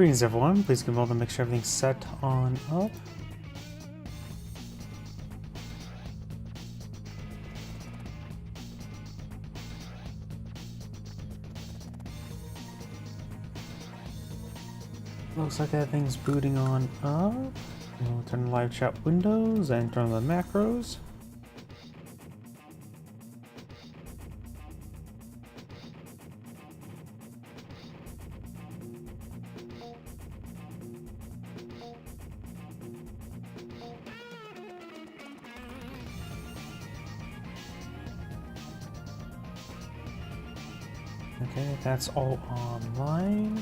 Greetings everyone, please give all to make sure everything's set on up. Looks like everything's booting on up. We'll turn the live chat windows and turn on the macros. Okay, that's all online.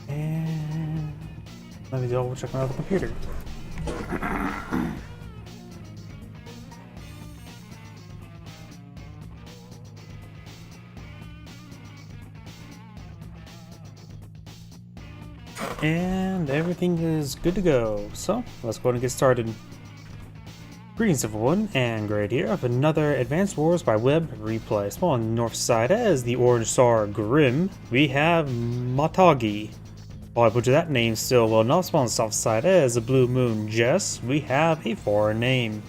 And let me double check my other computer. And everything is good to go. So let's go ahead and get started. Greetings everyone, and Great here of another Advanced Wars by Web replay. So on the north side as the orange star Grim, we have Matagi. While I butcher that name still well enough. So on the south side as the Blue Moon Jess, we have a foreign name.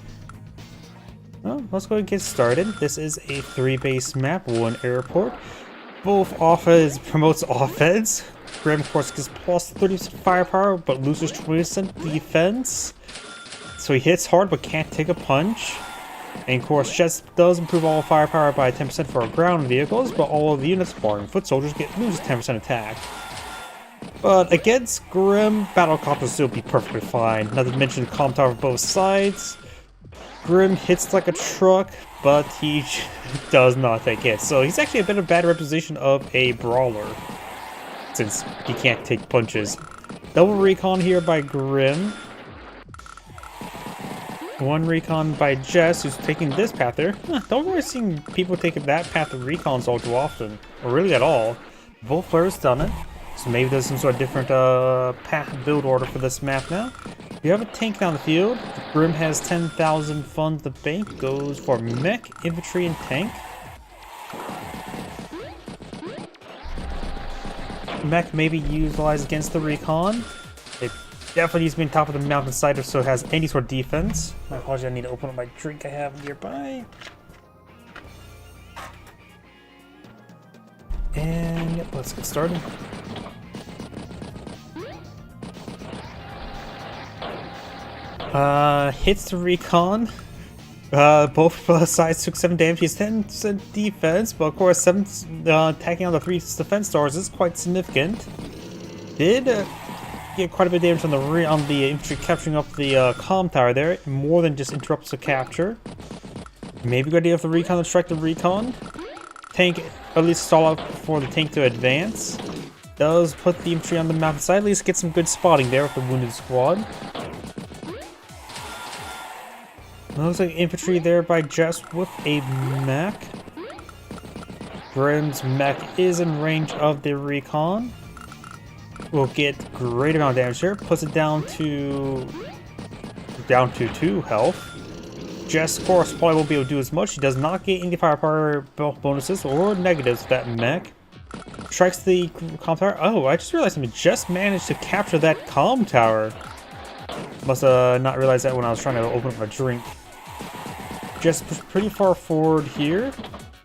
Well, let's go ahead and get started. This is a 3-base map, 1 airport. Both offense promotes offense. Grim of course gets plus 30% firepower but loses 20% defense. So he hits hard but can't take a punch. And of course, Jess does improve all firepower by 10% for our ground vehicles, but all of the units, barring foot soldiers, lose 10% attack. But against Grim, battlecopters still be perfectly fine. Not to mention the comm tower on both sides. Grim hits like a truck, but he does not take hits. So he's actually a bit of a bad representation of a brawler, since he can't take punches. Double recon here by Grim. 1 recon by Jess, who's taking this path there. Don't really see people taking that path of recons all too often, or really at all. Both players done it, so maybe there's some sort of different path build order for this map now. You have a tank down the field. Grim has 10,000 funds. The bank goes for mech, infantry, and tank. Mech may be utilized against the recon. It definitely needs to be on top of the mountainside so it has any sort of defense. My apologies, I need to open up my drink I have nearby. And yep, let's get started. Hits the recon. Both sides took 7 damage. He's 10% defense, but of course 7 attacking on the 3 defense stars is quite significant. Did get quite a bit of damage on the infantry capturing up the comm tower there, more than just interrupts the capture. Maybe a good idea for the recon to strike the recon. Tank at least stall out for the tank to advance. Does put the infantry on the mountainside, at least get some good spotting there with the wounded squad. Looks like infantry there by Jess with a mech. Grim's mech is in range of the recon. Will get great amount of damage here. Puts it down to 2 health. Jess, of course, probably won't be able to do as much. She does not get any firepower bonuses or negatives with that mech. Strikes the comm tower. Oh, I just realized something. Jess managed to capture that comm tower. Must not realize that when I was trying to open up a drink. Jess is pretty far forward here.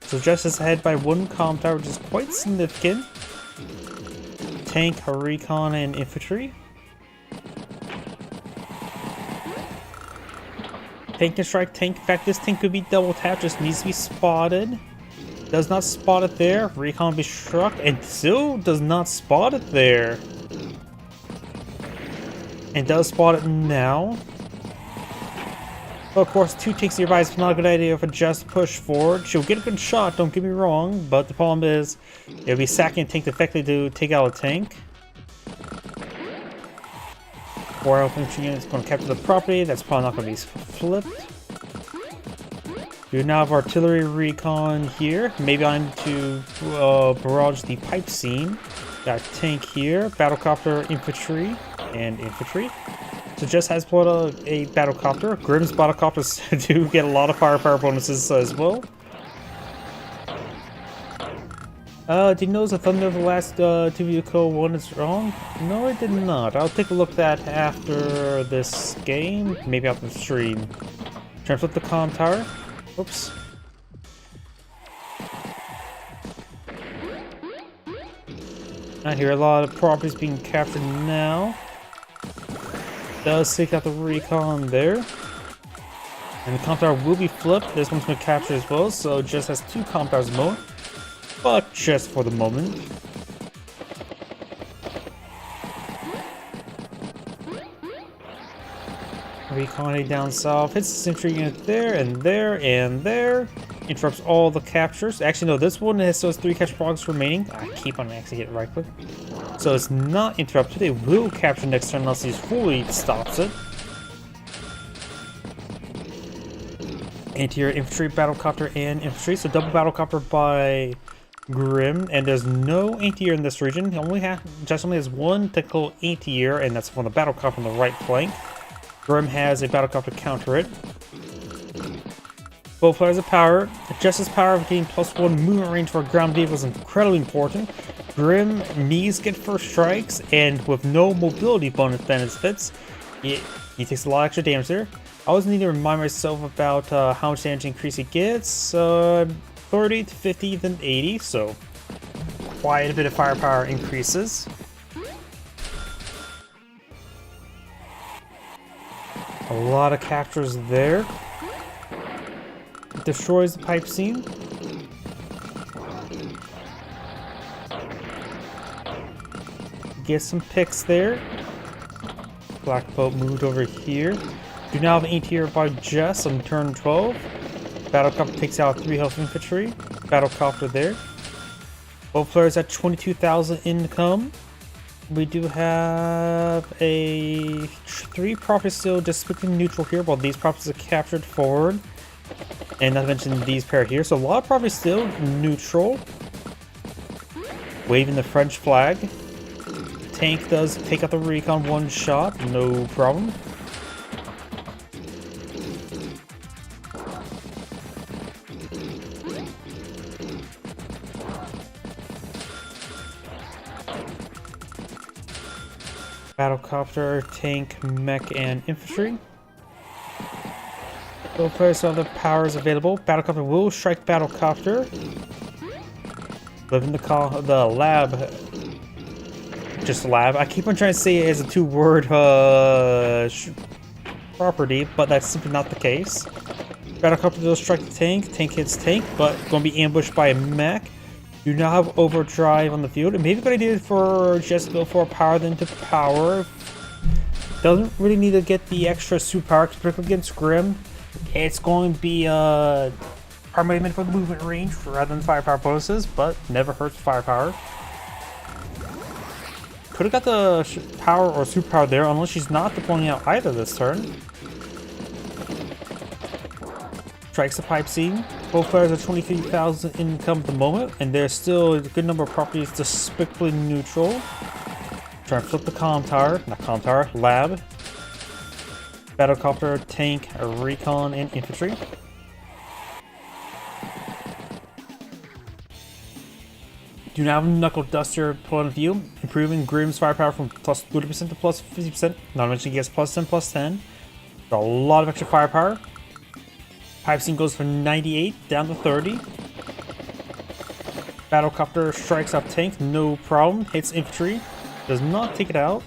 So Jess is ahead by 1 comm tower, which is quite significant. Tank, recon, and infantry. Tank can strike tank. In fact, this tank could be double tapped, just needs to be spotted. Does not spot it there. Recon will be struck, and still does not spot it there. And does spot it now. But of course, 2 tanks nearby is not a good idea for Jess to push forward. She'll get a good shot, don't get me wrong, but the problem is it'll be sacking a tank effectively to take out a tank. 4 infantry units going to capture the property. That's probably not going to be flipped. We now have artillery recon here. Maybe I need to barrage the pipe scene. Got tank here, battlecopter, infantry, and infantry. So Jess has pulled a battlecopter. Grim's battlecopters do get a lot of firepower bonuses as well. Did you notice the thunder of the last 2 vehicle one is wrong? No, I did not. I'll take a look at that after this game, maybe after the stream. Try to flip the comm tower. Oops. I hear a lot of properties being captured now. Does take out the recon there. And the comm tower will be flipped. This one's been captured as well, so it just has 2 comm towers more. But just for the moment. Recon down south, hits the sentry unit there, and there, and there. Interrupts all the captures. Actually, no, this one has those 3 capture progress remaining. I keep on actually hitting right click. So it's not interrupted. It will capture next turn unless he fully stops it. Anti-air infantry, battlecopter, and infantry. So double battlecopter by Grim, and there's no anti-air in this region. He only has 1 technical anti-air, and that's from the battlecopter on the right flank. Grim has a battlecopter to counter it. Both flares of power. Justice power of getting +1 movement range for ground vehicles is incredibly important. Grim needs to get first strikes, and with no mobility bonus benefits, he takes a lot of extra damage there. I always need to remind myself about how much damage increase he gets. 30 to 50, then 80, so quite a bit of firepower increases. A lot of captures there. Destroys the pipe scene. Get some picks there. Black boat moved over here. Do now have an anti-air by Jess on turn 12. Battlecopter takes out 3 health infantry. Battlecopter there. Both players at 22,000 income. We do have a 3 properties still just switching neutral here, while these properties are captured forward. And not to mention these pair here. So a lot of properties still neutral. Waving the French flag. Tank does take out the recon 1 shot, no problem. Battlecopter, tank, mech, and infantry. Both players have the powers available. Battlecopter will strike battlecopter. Living the lab. Just lab. I keep on trying to say it as a 2-word property, but that's simply not the case. Battlecopter will strike the tank. Tank hits tank, but going to be ambushed by a mech. Do not have overdrive on the field. It may be a good idea for just go for power than to power. Doesn't really need to get the extra superpower, particularly against Grim. It's going to be primarily meant for the movement range rather than firepower bonuses, but never hurts firepower. Could have got the power or superpower there, unless she's not deploying out either this turn. Strikes the pipe scene. Both players are 23,000 income at the moment, and there's still a good number of properties despicably neutral. Try and flip the comm tower, not comm tower, lab. Battlecopter, tank, recon, and infantry. Do now have a Knuckle Duster point of view, improving Grim's firepower from plus 30% to plus 50%. Not to mention he gets plus 10, plus 10. Got a lot of extra firepower. Pipe scene goes from 98 down to 30. Battlecopter strikes out tank, no problem. Hits infantry, does not take it out.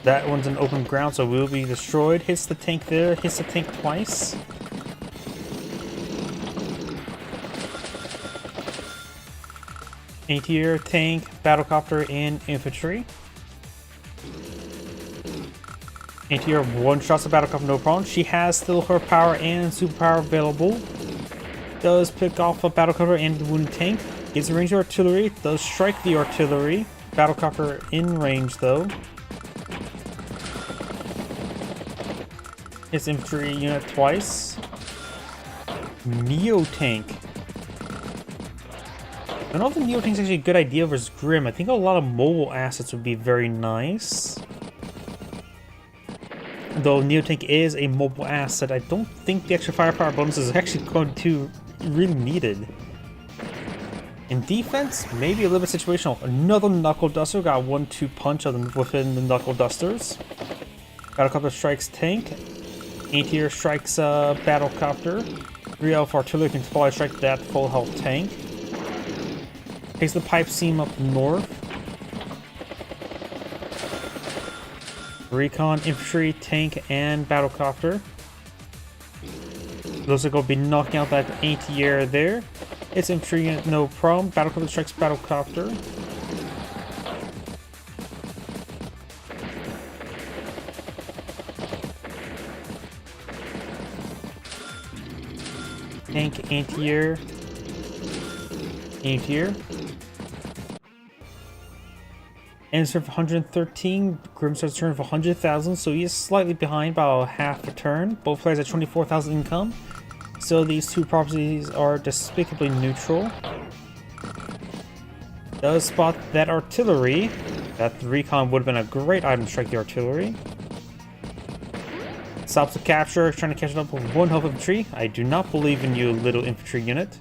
That one's in open ground, so will be destroyed. Hits the tank there, hits the tank twice. Anti-air, tank, battlecopter, and infantry. Anti-air one-shots the battlecopter, no problem. She has still her power and superpower available. Does pick off a battlecopter and the wounded tank. Gets a range artillery, does strike the artillery. Battlecopter in range though. Hits infantry unit twice. Neo tank. I don't know if the Neo Tank's actually a good idea versus Grim. I think a lot of mobile assets would be very nice. Though Neo Tank is a mobile asset, I don't think the extra firepower bonus is actually going to really needed. In defense, maybe a little bit situational. Another Knuckle Duster. Got 1-2 punch of them within the Knuckle Dusters. Got a couple of strikes tank. Anti-air strikes Battlecopter. 3 Alpha Artillery can probably strike that full health tank. Takes the pipe seam up north. Recon, infantry, tank, and Battlecopter. Looks like we'll be knocking out that anti-air there. It's infantry unit, no problem. Battlecopter strikes Battlecopter. Tank, anti-air. Anti-air. Answer for 113. Grimstar's turn for 100,000, so he is slightly behind by about half a turn. Both players at 24,000 income. So these two properties are despicably neutral. Does spot that artillery. That recon would have been a great item to strike the artillery. Stops the capture, trying to catch it up with 1 health infantry. I do not believe in you, little infantry unit.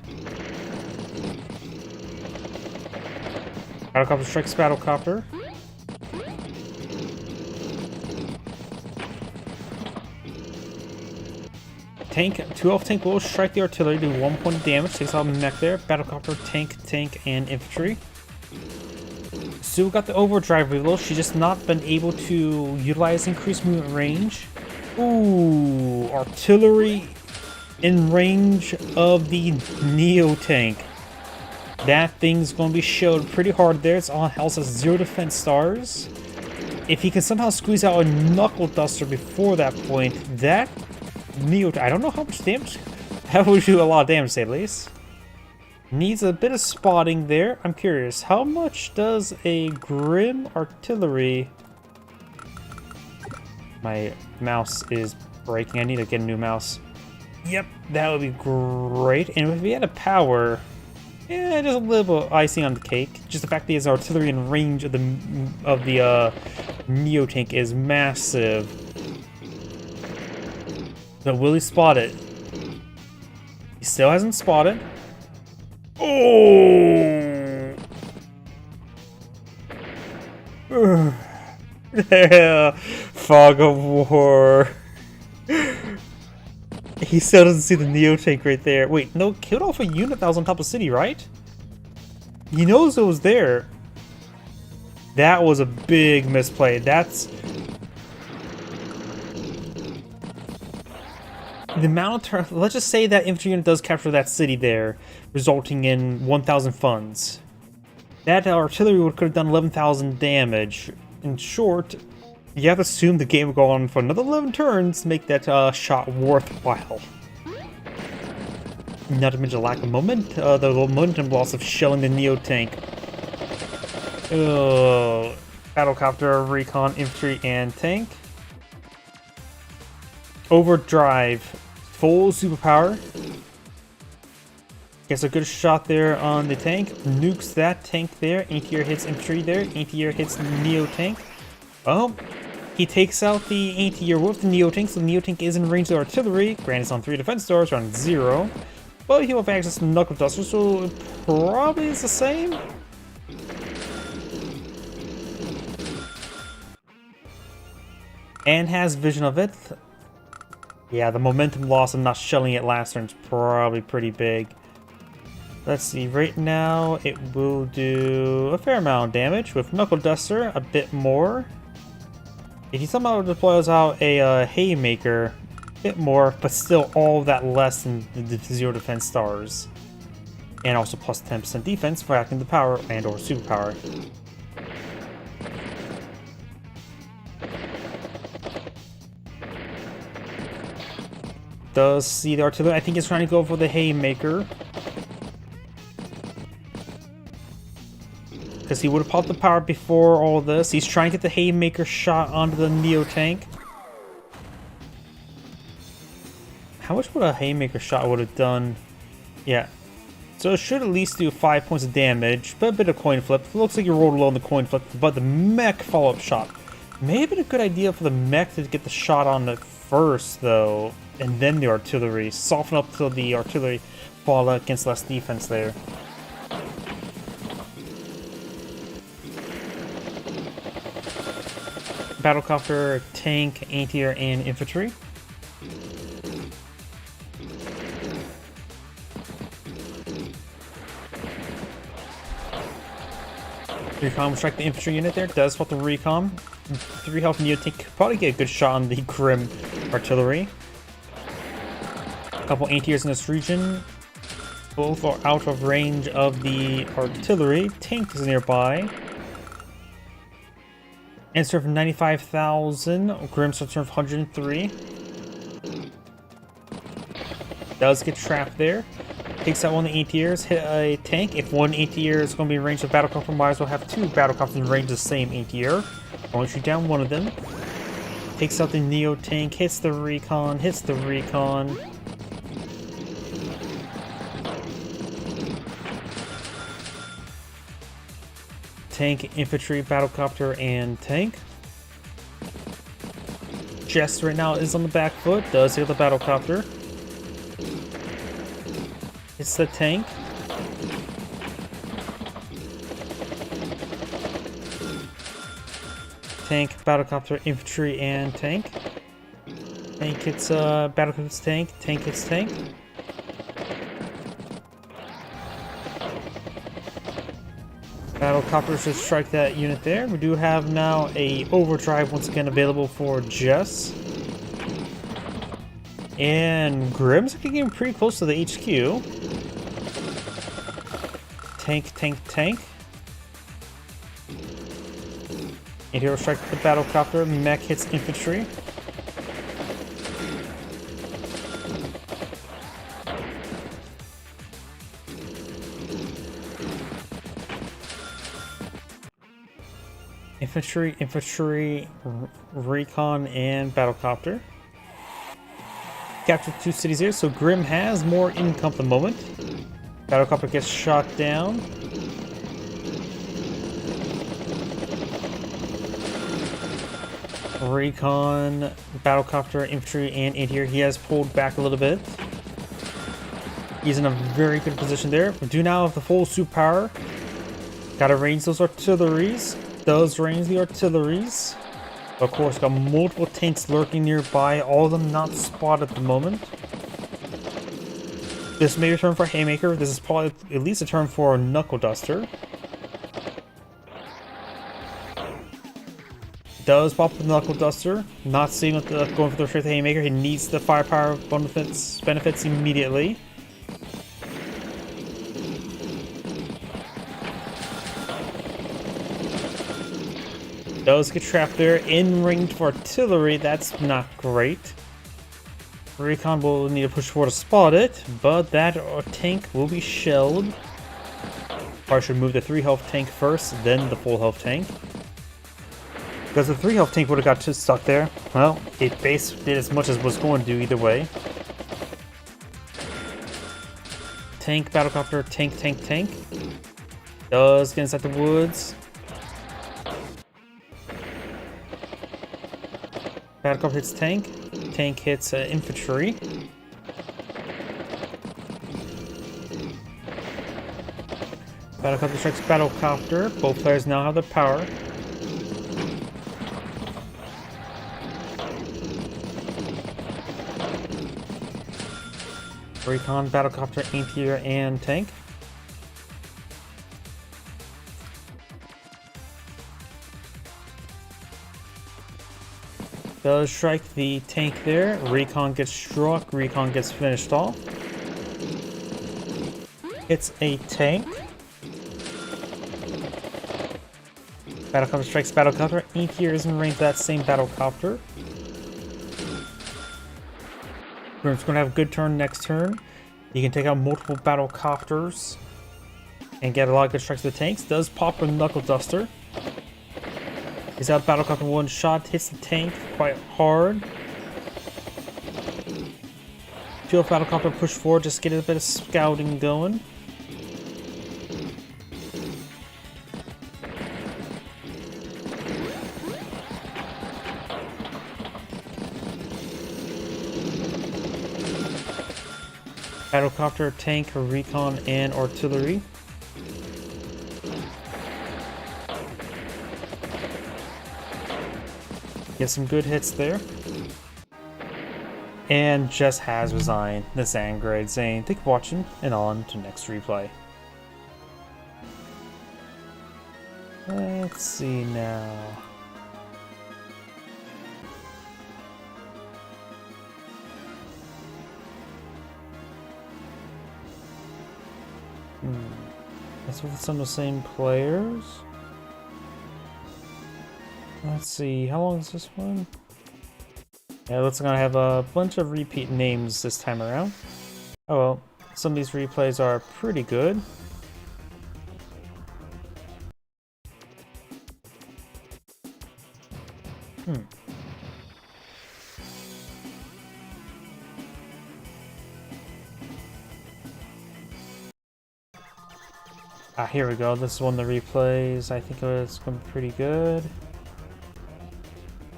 Battlecopter strikes Battlecopter. Tank, 2 health tank will strike the artillery, do 1 point of damage, takes out the mech there. Battlecopter, tank, and infantry. Sue got the overdrive reload, she's just not been able to utilize increased movement range. Ooh, artillery in range of the Neo tank. That thing's going to be showed pretty hard there. It's on health, 0 defense stars. If he can somehow squeeze out a Knuckle Duster before that point, that Neo, I don't know how much damage. That would do a lot of damage, to say the least. Needs a bit of spotting there. I'm curious, how much does a Grim Artillery... My mouse is breaking. I need to get a new mouse. Yep, that would be great. And if he had a power... Yeah, just a little bit icing on the cake. Just the fact that his artillery in range of the Neo tank is massive. But will he spot it? He still hasn't spotted. Oh! Yeah, fog of war. He still doesn't see the Neo tank right there. Wait, no, killed off a unit that was on top of the city, right? He knows it was there. That was a big misplay. That's... The amount of... Let's just say that infantry unit does capture that city there, resulting in 1,000 funds. That artillery could have done 11,000 damage. In short, you have to assume the game will go on for another 11 turns to make that shot worthwhile. Not to mention the lack of moment, the momentum loss of shelling the Neo tank. Battlecopter, recon, infantry, and tank. Overdrive, full superpower. Gets a good shot there on the tank. Nukes that tank there. Anti-air hits infantry there. Anti-air hits Neo tank. Oh, he takes out the anti-air with the Neo tank, so the Neo tank is in range of the artillery. Grant is on 3 defense stars, around 0. But he will have access to Knuckle Duster, so it probably is the same. And has vision of it. Yeah, the momentum loss of not shelling it last turn is probably pretty big. Let's see, right now it will do a fair amount of damage with Knuckle Duster, a bit more. If he somehow deploys out a Haymaker, a bit more, but still all that less than the 0 defense stars. And also plus 10% defense for acting the power and or superpower. Does see the artillery. I think he's trying to go for the Haymaker. Because he would have popped the power before all this. He's trying to get the Haymaker shot onto the Neo tank. How much would a Haymaker shot would have done? Yeah. So it should at least do 5 points of damage, but a bit of coin flip. It looks like you rolled low on the coin flip, but the mech follow-up shot. May have been a good idea for the mech to get the shot on it first, though, and then the artillery. Soften up till the artillery fall against less defense there. battlecopter, tank, anti-air, and infantry. Recon will strike the infantry unit there. Does spot the recon. 3 health Neo tank could probably get a good shot on the Grim artillery. A couple anti-airs in this region. Both are out of range of the artillery. Tank is nearby. Answer of 95,000. Grim's return of 103. Does get trapped there. Takes out one of the anti-airs, hit a tank. If one anti-air is going to be in range of battlecopter, might as well have 2 battlecopters in range of the same anti-air. Only shoot down one of them. Takes out the Neo tank, hits the recon, hits the recon. Tank, infantry, battlecopter, and tank. Jess right now is on the back foot, does hit the battlecopter. It's the tank. Tank, battlecopter, infantry, and tank. Tank hits battlecopter's tank. Tank hits tank. Battlecopter should strike that unit there. We do have now a overdrive once again available for Jess. And Grim's getting pretty close to the HQ. Tank, tank, tank. And here will strike the battlecopter. Mech hits infantry. Infantry, infantry, recon, and battlecopter. Captured 2 cities here, so Grim has more income at the moment. Battlecopter gets shot down. Recon, battlecopter, infantry, and anti-air. He has pulled back a little bit. He's in a very good position there. We do now have the full superpower. Gotta range those artilleries. Does range the artilleries. Of course, got multiple tanks lurking nearby, all of them not spotted at the moment. This may be a turn for Haymaker. This is probably at least a turn for Knuckle Duster. Does pop the Knuckle Duster. Not seeing what going for the straight Haymaker. He needs the firepower benefits immediately. Does get trapped there in range for artillery. That's not great. Recon will need to push forward to spot it, but that tank will be shelled. Probably should move the 3 health tank first, then the full health tank. Because the 3 health tank would have got too stuck there. Well, it basically did as much as it was going to do either way. Tank, battlecopter, tank, tank, tank. Does get inside the woods. Battlecopter hits tank. Tank hits infantry. Battlecopter strikes battlecopter. Both players now have the power. Recon, battlecopter, anti-air, and tank. Does strike the tank there. Recon gets struck. Recon gets finished off. It's a tank. Battlecopter strikes battlecopter. Anti-air is in range of that same battlecopter. Grim's going to have a good turn next turn. You can take out multiple battlecopters and get a lot of good strikes with the tanks. Does pop a Knuckle Duster. He's out battlecopter one shot, hits the tank quite hard. Feel battlecopter push forward, just get a bit of scouting going. Battlecopter, tank, recon, and artillery. Get some good hits there. And just has resigned the sand grade, saying thank you for watching and on to next replay. Let's see now. That's with some of the same players. Let's see, how long is this one? Yeah, it looks like I have a bunch of repeat names this time around. Oh well, some of these replays are pretty good. Here we go. This is one of the replays. I think it's going to be pretty good.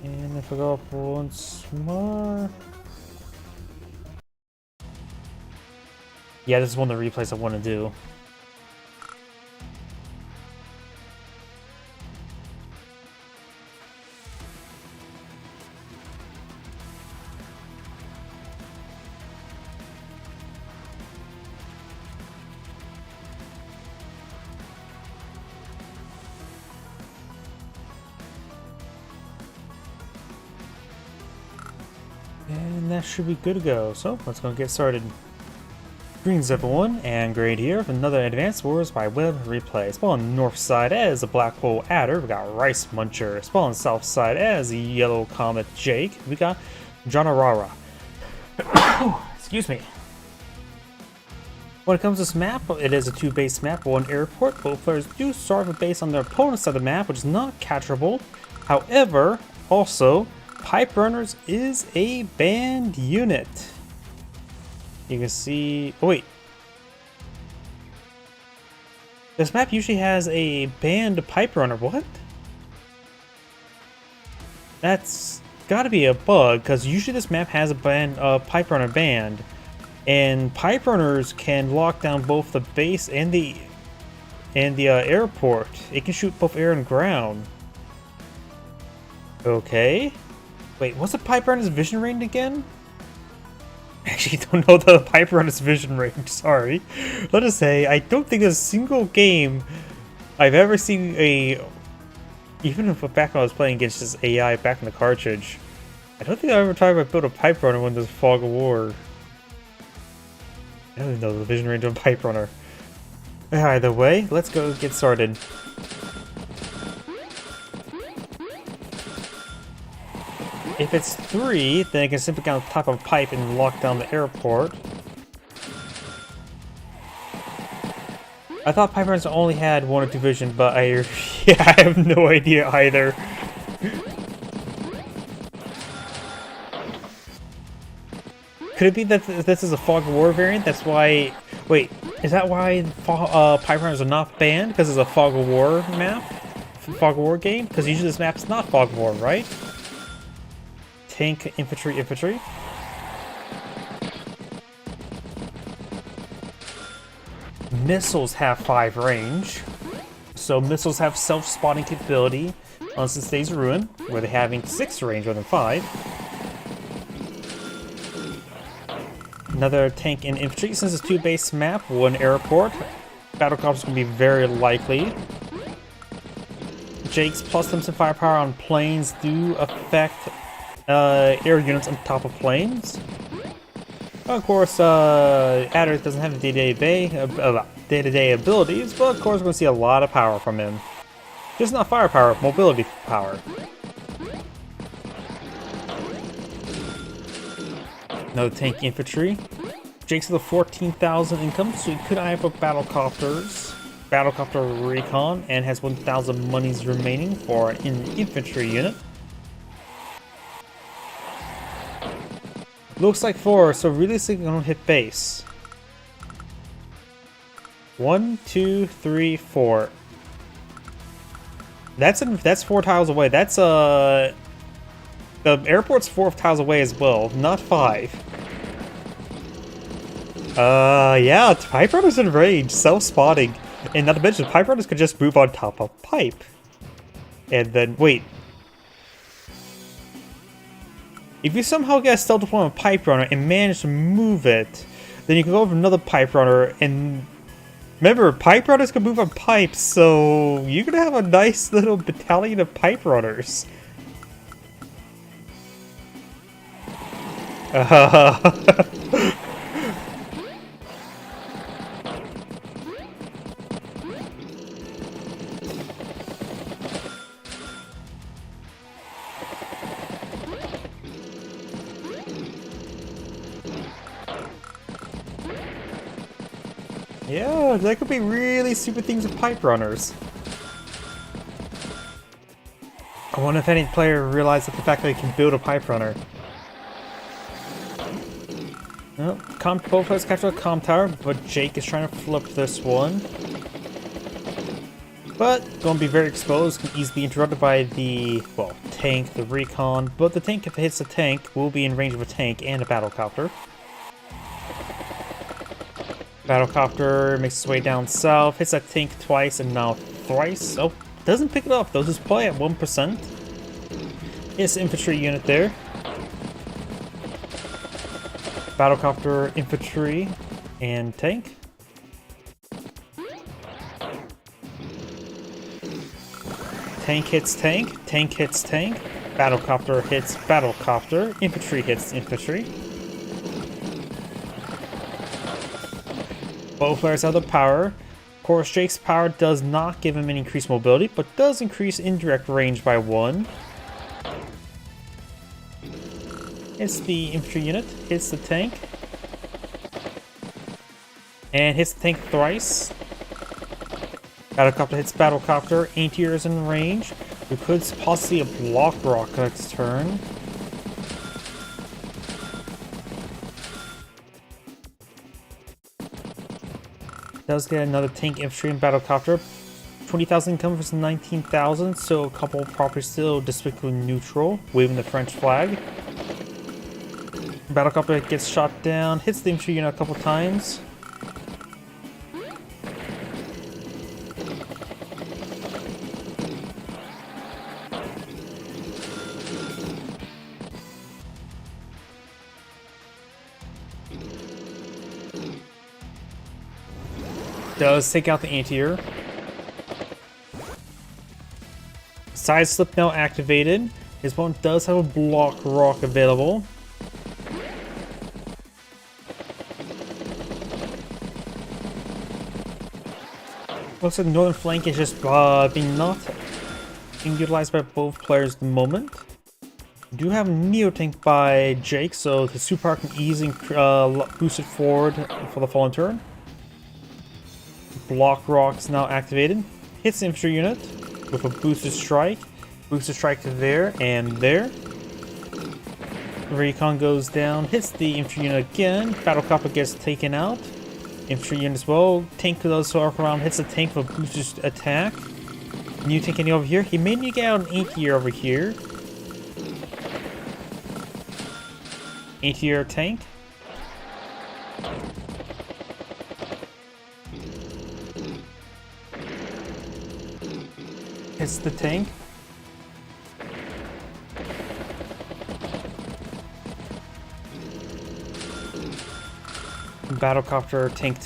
And if I go up once more... Yeah, this is one of the replays I want to do. And that should be good to go. So let's go get started. Greetings everyone, and Great here with another Advanced Wars by Web replay. Spawn on the north side as a Black Hole Adder, we got Rice Muncher. Spawn on the south side as a Yellow Comet Jake, we got Janarara. Excuse me. When it comes to this map, it is a two-base map, one airport. Both players do start with a base on their opponent's side of the map, which is not catchable. However, also, Pipe Runners is a banned unit. You can see... Oh, wait. This map usually has a banned Pipe Runner. What? That's gotta be a bug, because usually this map has a banned Pipe Runner banned. And Pipe Runners can lock down both the base and the airport. It can shoot both air and ground. Okay. Wait, what's the Pipe Runner's vision range again? I actually don't know the Pipe Runner's vision range, sorry. Let us say, I don't think there's a single game I've ever seen even if back when I was playing against this AI back in the cartridge, I don't think I ever tried to build a Pipe Runner when there's Fog of War. I don't even know the vision range of a Pipe Runner. Either way, let's go get started. If it's 3, then I can simply get on top of a pipe and lock down the airport. I thought Pipe Runners only had 1 or 2 vision, but I have no idea either. Could it be that this is a Fog of War variant? That's why... Wait, is that why Pipe Runners are not banned? Because it's a Fog of War map? Fog of War game? Because usually this map's not Fog of War, right? Tank, infantry. Missiles have 5 range. So missiles have self-spotting capability unless it stays ruin, where they're having 6 range rather than 5. Another tank and infantry. Since it's 2-base map, 1 airport, battlecraft is going to be very likely. Jake's plus limited firepower on planes do affect air units on top of planes. Of course, Adder doesn't have day-to-day abilities, but of course we're going to see a lot of power from him. Just not firepower, mobility power. Another tank infantry. Jake's at the 14,000 income, so he could have battlecopters. Battlecopter recon, and has 1,000 monies remaining for an infantry unit. Looks like 4, so realistically gonna hit base. 1, 2, 3, 4. That's 4 tiles away. That's the airport's 4 tiles away as well, not 5. Yeah, Pipe Runners in range, self-spotting. And not to mention, Pipe Runners could just move on top of pipe. And then, wait. If you somehow get a stealth deployment pipe runner and manage to move it, then you can go over another pipe runner and remember, pipe runners can move on pipes, so you're gonna have a nice little battalion of pipe runners. Yeah, that could be really stupid things with pipe runners. I wonder if any player realized that the fact that they can build a pipe runner. Well, both players capture a comm tower, but Jake is trying to flip this one. But going to be very exposed, can easily be interrupted by the, well, tank, the recon. But the tank, if it hits the tank, will be in range of a tank and a battlecopter. Battlecopter makes its way down south, hits that tank twice and now thrice. Oh, doesn't pick it up though, just play at 1%. It's infantry unit there. Battlecopter, infantry, and tank. Tank hits tank, tank hits tank. Battlecopter hits battlecopter, infantry hits infantry. Both players have the power. Of course, Jake's power does not give him any increased mobility, but does increase indirect range by 1. Hits the infantry unit, hits the tank, and hits the tank thrice. Battlecopter hits battlecopter, anti-air is in range. We could possibly a block rock next turn. Does get another tank, infantry, and battlecopter. 20,000 income versus 19,000, so a couple of properties still despicably neutral, waving the French flag. Battlecopter gets shot down, hits the infantry unit a couple times. Does take out the anti-air. Side slip now activated. His opponent does have a block rock available. Looks like the northern flank is just being utilized by both players at the moment. We do have a Neo tank by Jake, so the superpower can easily boost it forward for the following turn. Block rock's now activated. Hits the infantry unit with a boosted strike. Boosted strike to there and there. Recon goes down, hits the infantry unit again. Battlecopter gets taken out. Infantry unit as well. Tank does arc around, hits the tank with a boosted attack. New tank getting over here. He may need to get out an anti-air over here. Anti-air tank. Hits the tank. Battlecopter tank.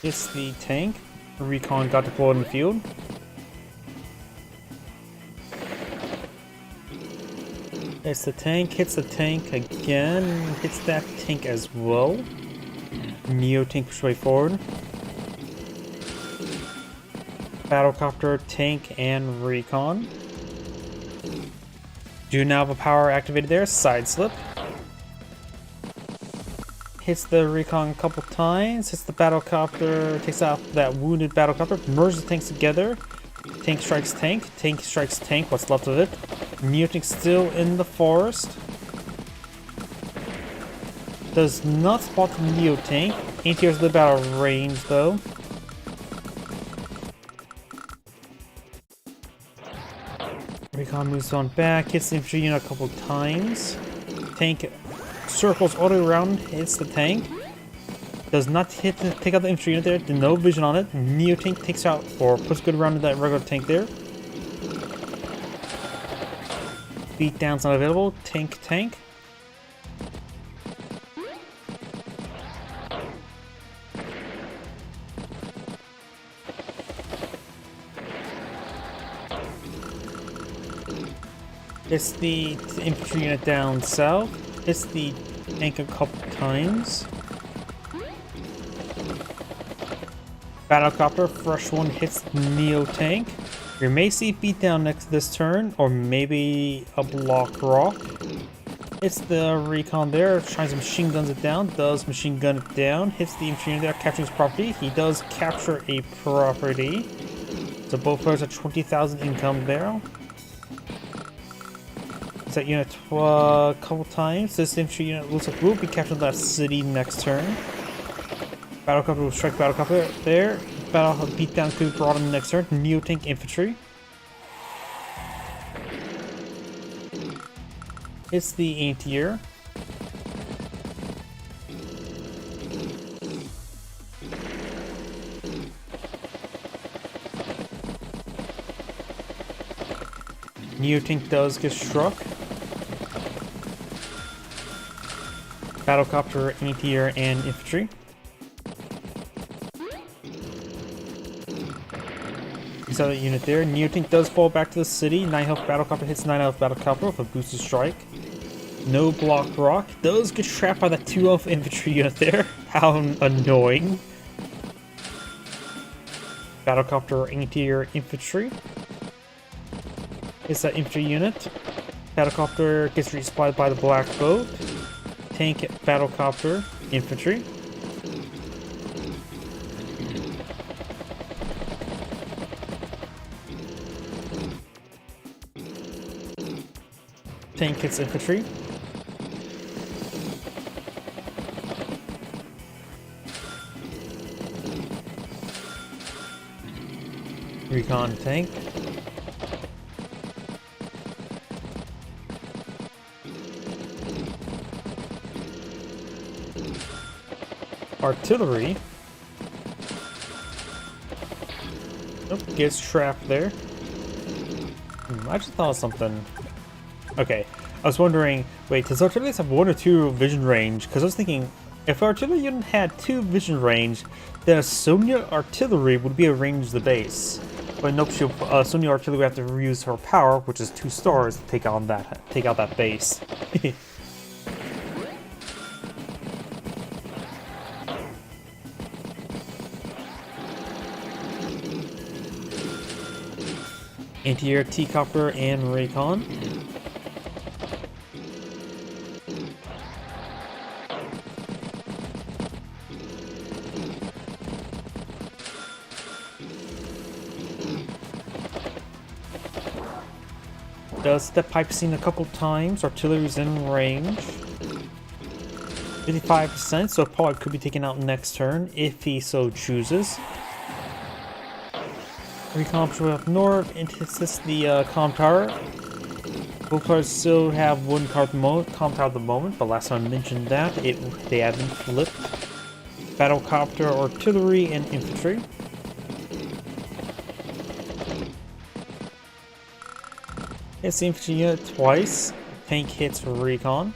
Hits the tank. Recon got deployed in the field. Hits the tank again. Hits that tank as well. Neo tank push way forward. Battlecopter, tank, and recon. Do now have a power activated there. Side slip. Hits the recon a couple times. Hits the battlecopter. Takes out that wounded battlecopter. Merges the tanks together. Tank strikes tank. Tank strikes tank. What's left of it. Neo tank still in the forest. Does not spot the Neo tank. Anti-air's a little bit out of range though. Recon moves on back, hits the infantry unit a couple times. Tank circles all the way around, hits the tank. Does not take out the infantry unit there, no vision on it. Neo tank takes out or puts good around that regular tank there. beatdown's not available. Tank, tank. It's the infantry unit down south. It's the tank a couple times. Battlecopter, fresh one hits Neo tank. You may see beatdown next this turn, or maybe a block rock. It's the recon there, tries to machine guns it down, does machine gun it down, hits the infantry unit there, captures property. He does capture a property. So both players have 20,000 income there. That unit a couple times. This infantry unit looks like we'll be capturing that city next turn. Battlecopter will strike battlecopter there. Battle beatdown could be brought in next turn. Neo tank infantry. It's the anti-air. Neo tank does get struck. Battlecopter, anti-air, and infantry. You saw that unit there. Neotank does fall back to the city. 9 health battlecopter hits 9 health battlecopter with a boosted strike. No block rock. Does get trapped by that 2 health infantry unit there. How annoying. Battlecopter, anti-air, infantry. It's that infantry unit. Battlecopter gets resupplied by the black boat. Tank, battlecopter, infantry. Tank hits infantry. Recon tank. Artillery. Nope, gets trapped there. I just thought of something. Okay, I was wondering, wait, does artillery have 1 or 2 vision range? Because I was thinking, if artillery unit had 2 vision range, then a Sonya artillery would be able to range the base. But nope, Sonya artillery would have to reuse her power, which is 2 stars, to take out that base. Anti-air, T-copter, and recon. Does step pipe seen a couple times. Artillery's in range. 55%, so probably could be taken out next turn if he so chooses. Recon patrol up north and hits the comm tower. Both players still have 1 comm tower at the moment, but last time I mentioned that they have been flipped. Battlecopter, artillery, and infantry. Hits the infantry unit twice. Tank hits recon.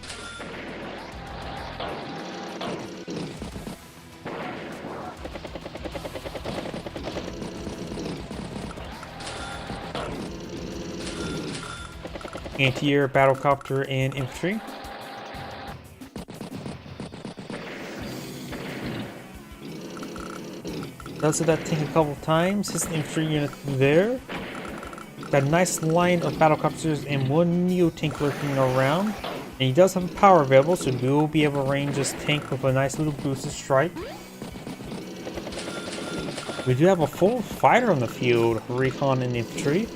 Anti-air, battlecopter, and infantry. Does that tank a couple times. Hits the infantry unit there. Got a nice line of battlecopters and 1 Neo tank lurking around. And he does have a power available, so we will be able to range this tank with a nice little boosted strike. We do have a full fighter on the field, recon and infantry.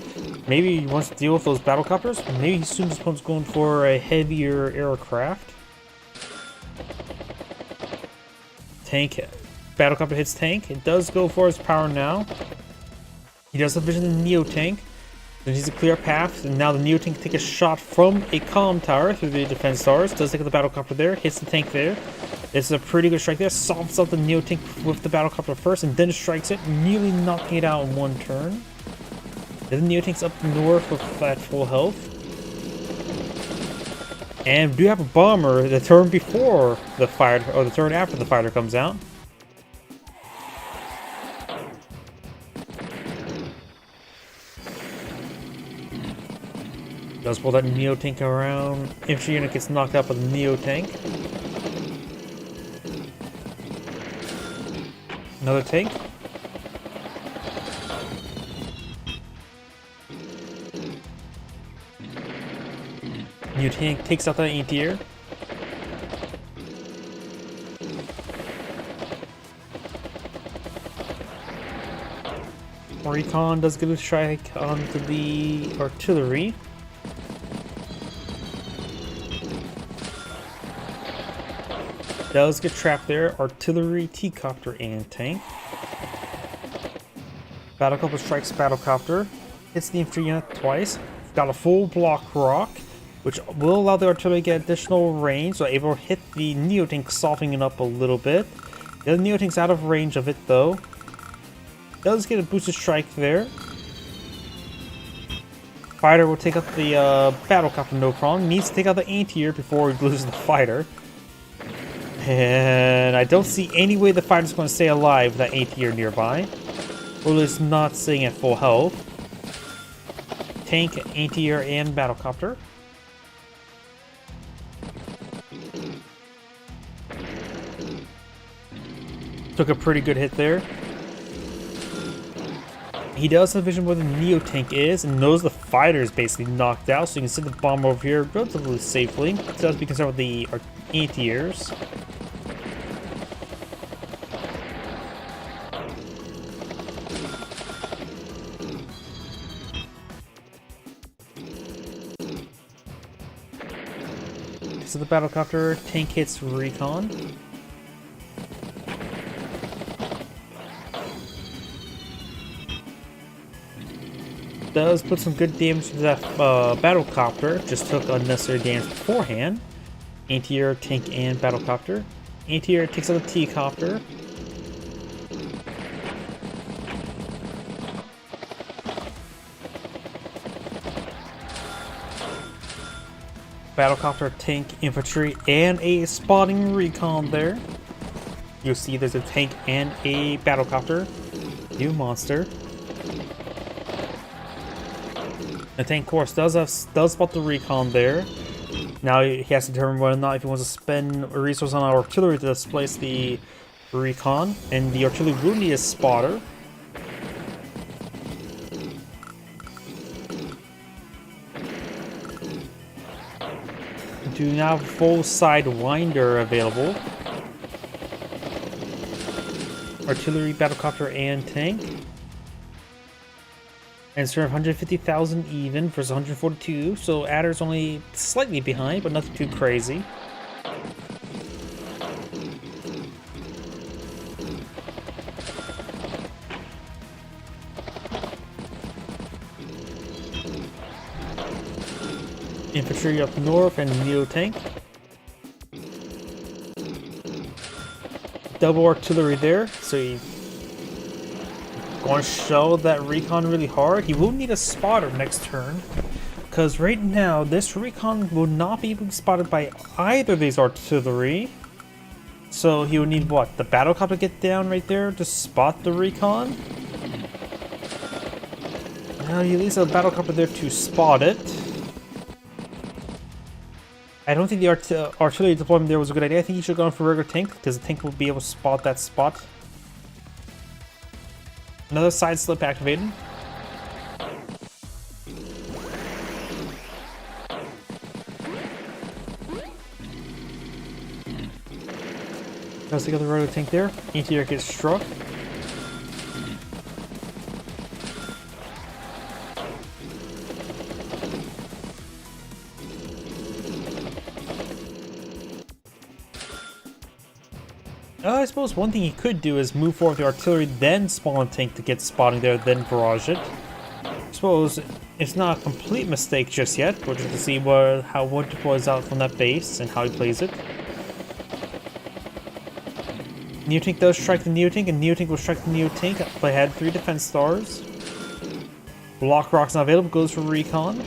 Maybe he wants to deal with those battlecopters. Maybe he assumes his opponent's going for a heavier aircraft. Tank, battlecopter hits tank. It does go for his power now. He does have vision in the Neo tank. There needs a clear path, and now the Neo tank can take a shot from a comm tower through the defense stars. Does take out the battlecopter there, hits the tank there. It's a pretty good strike there. Solves out the Neo tank with the battlecopter first, and then strikes it, nearly knocking it out in 1 turn. Then the Neo tank's up north with that full health. And we do have a bomber the turn before the fighter, or the turn after the fighter comes out. Does pull that Neo tank around. Infantry unit gets knocked out by the Neo tank. Another tank. Neo tank takes out the anti-air. Recon does get a strike onto the artillery. Does get trapped there. Artillery, T-copter, and tank. Battlecopter strikes Battlecopter. Hits the infantry unit twice. Got a full block rock, which will allow the artillery to get additional range, so able to hit the Neo tank, softening it up a little bit. The other Neo tank's out of range of it though. Does get a boosted strike there. Fighter will take out the Battlecopter, no problem. Needs to take out the anti-air before he loses the fighter. And I don't see any way the fighter's going to stay alive with that anti-air nearby. Or at least not staying at full health. Tank, anti-air, and Battlecopter. Took a pretty good hit there. He does have vision where the Neo tank is and knows the fighter is basically knocked out, so you can send the bomb over here relatively safely. It does be concerned with the anti-airs. So the Battlecopter tank hits Recon. Does put some good damage to that Battlecopter. Just took unnecessary damage beforehand. Anti-air, tank, and Battlecopter. Anti-air takes out the T-copter. Battlecopter, tank, infantry, and a spotting recon there. You'll see there's a tank and a Battlecopter. New monster. The tank, of course, does spot the recon there. Now he has to determine whether or not if he wants to spend a resource on artillery to displace the recon, and the artillery will need a spotter. Do now have a full sidewinder available. Artillery, Battlecopter, and tank. And serve 150,000 even versus 142, so Adder's only slightly behind, but nothing too crazy. Infantry up north and Neo tank. Double artillery there, so he going to show that recon really hard. He will need a spotter next turn, because right now this recon will not be able to be spotted by either of these artillery. So he would need what? The Battlecopter to get down right there to spot the recon. Now he leaves a Battlecopter there to spot it. I don't think the artillery deployment there was a good idea. I think he should have gone for regular tank, because the tank will be able to spot that spot. Another side slip activated. Does the other rotor tank there. Anti-air gets struck. I suppose one thing he could do is move forward with the artillery, then spawn a tank to get spotting there, then barrage it. I suppose it's not a complete mistake just yet. We're just to see how what deploys out from that base and how he plays it. Neo tank does strike the Neo tank, and Neo tank will strike the Neo tank. Play ahead 3 defense stars. Block rock's not available, goes for recon.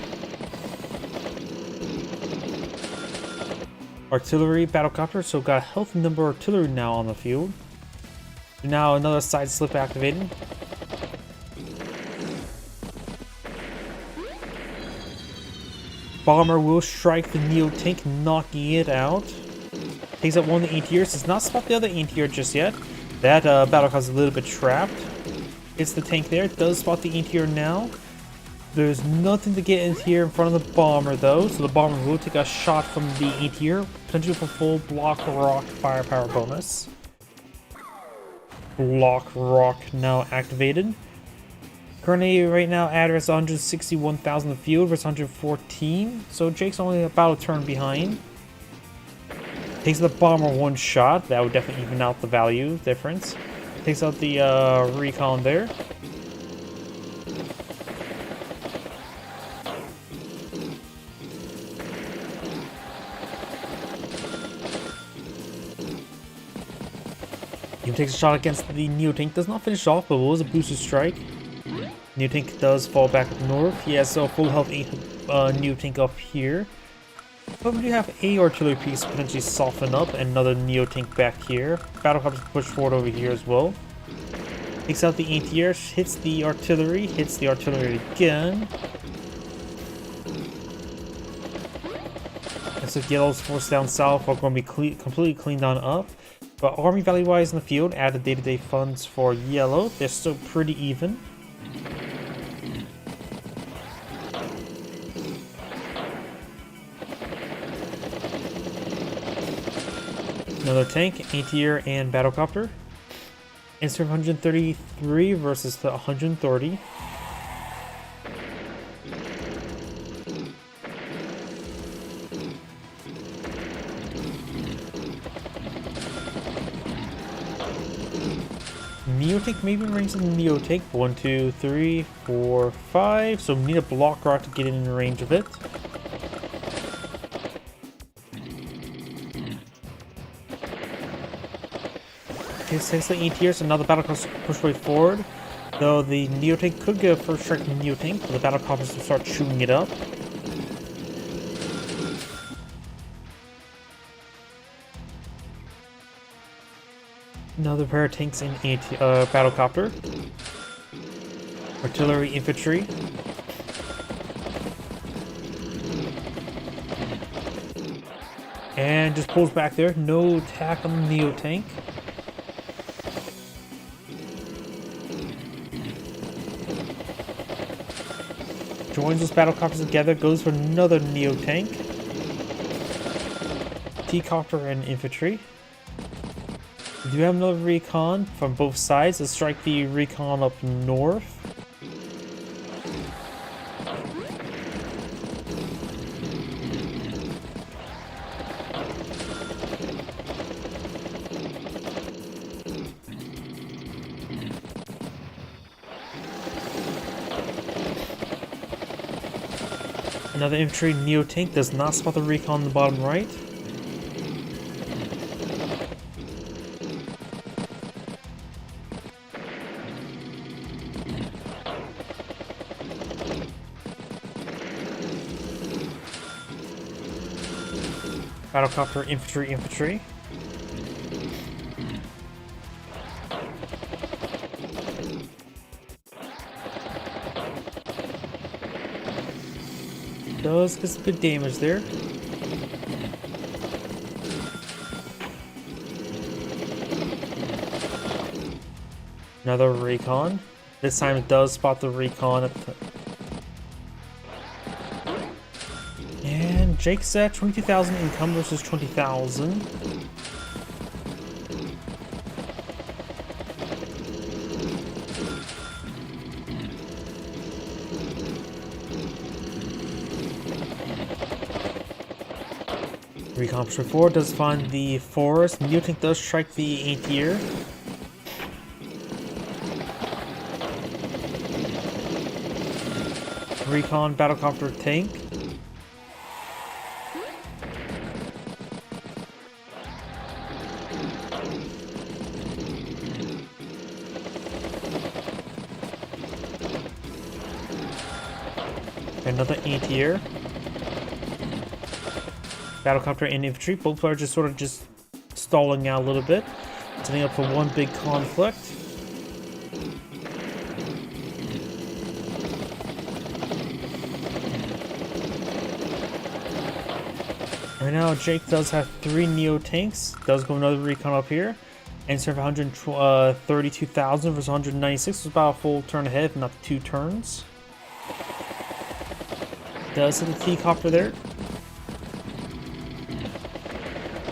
Artillery, battlecopter, so got a healthy number of artillery now on the field. Now another side slip activated. Bomber will strike the Neo tank, knocking it out. Takes out one of the anti-airs. Does not spot the other anti-air just yet. That battlecopter is a little bit trapped. Hits the tank there. Does spot the anti-air now. There's nothing to get in here in front of the bomber though, so the bomber will take a shot from the anti-air, potentially for full block rock firepower bonus. Block rock now activated. Currently, right now, Adder is 161,000 in the field versus 114, so Jake's only about a turn behind. Takes the bomber one shot, that would definitely even out the value difference. Takes out the recon there. He takes a shot against the Neo tank, does not finish off, but was a boosted strike. Neo tank does fall back up north. He has a full health Neo tank up here. But we do have a artillery piece potentially soften up, and another Neo tank back here. Battlecopters push forward over here as well. Takes out the anti-air, hits the artillery again. And so yellow's forced down south are going to be completely cleaned on up. But army value-wise in the field, added day-to-day funds for yellow. They're still pretty even. Another tank, anti-air, and battlecopter. Insert 133 versus the 130. Neo tank maybe range of the Neo tank. 1, 2, 3, 4, 5. So we need a block rock to get in range of it. Okay, takes the anti-airs, so now the battlecopters push way forward. Though the Neo tank could get a first strike from the Neo tank, but the battlecopters will start chewing it up. Another pair of tanks in battlecopter. Artillery, infantry. And just pulls back there. No attack on the Neo tank. Joins those battlecopters together. Goes for another Neo tank. T-copter and infantry. We do have another recon from both sides. Let's strike the recon up north. Another infantry Neo tank does not spot the recon in the bottom right. Battlecopter, infantry. Does get some good damage there. Another recon. This time it does spot the recon at the... And Jake's at 22,000 income versus 20,000. Recon push forward, does find the forest. Neo tank does strike the anti-air. Recon battlecopter tank. Another anti-air. battlecopter and infantry. Both are just sort of just stalling out a little bit, setting up for one big conflict. Right now, Jake does have 3 Neo tanks. Does go another recon up here, and serve 132,000 versus 196. So it's about a full turn ahead, if not 2 turns. Does hit the T-copter there.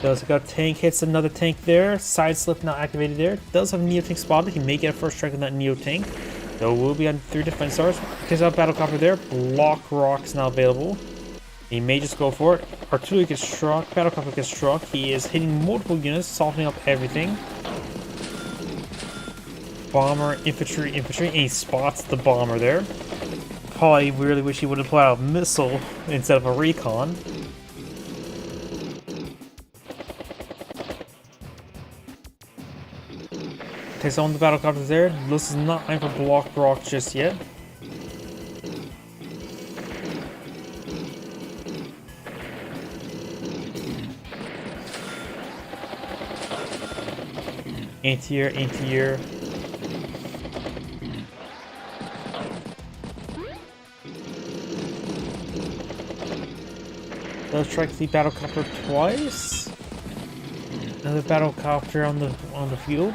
Does got a tank, hits another tank there. Side slip not activated there. Does have a Neo tank spotted. He may get a first strike on that Neo tank. Though will be on 3 defense stars. Gets out battlecopter there. Block rocks now available. He may just go for it. Artillery gets struck. Battlecopter gets struck. He is hitting multiple units, softening up everything. Bomber, infantry, and he spots the bomber there. Probably really wish he would have put out a missile instead of a recon. Takes on the battlecopters there. This is not time for block rock just yet. Anti-air, anti-air. Does strike the battlecopter twice. Another battlecopter on the field.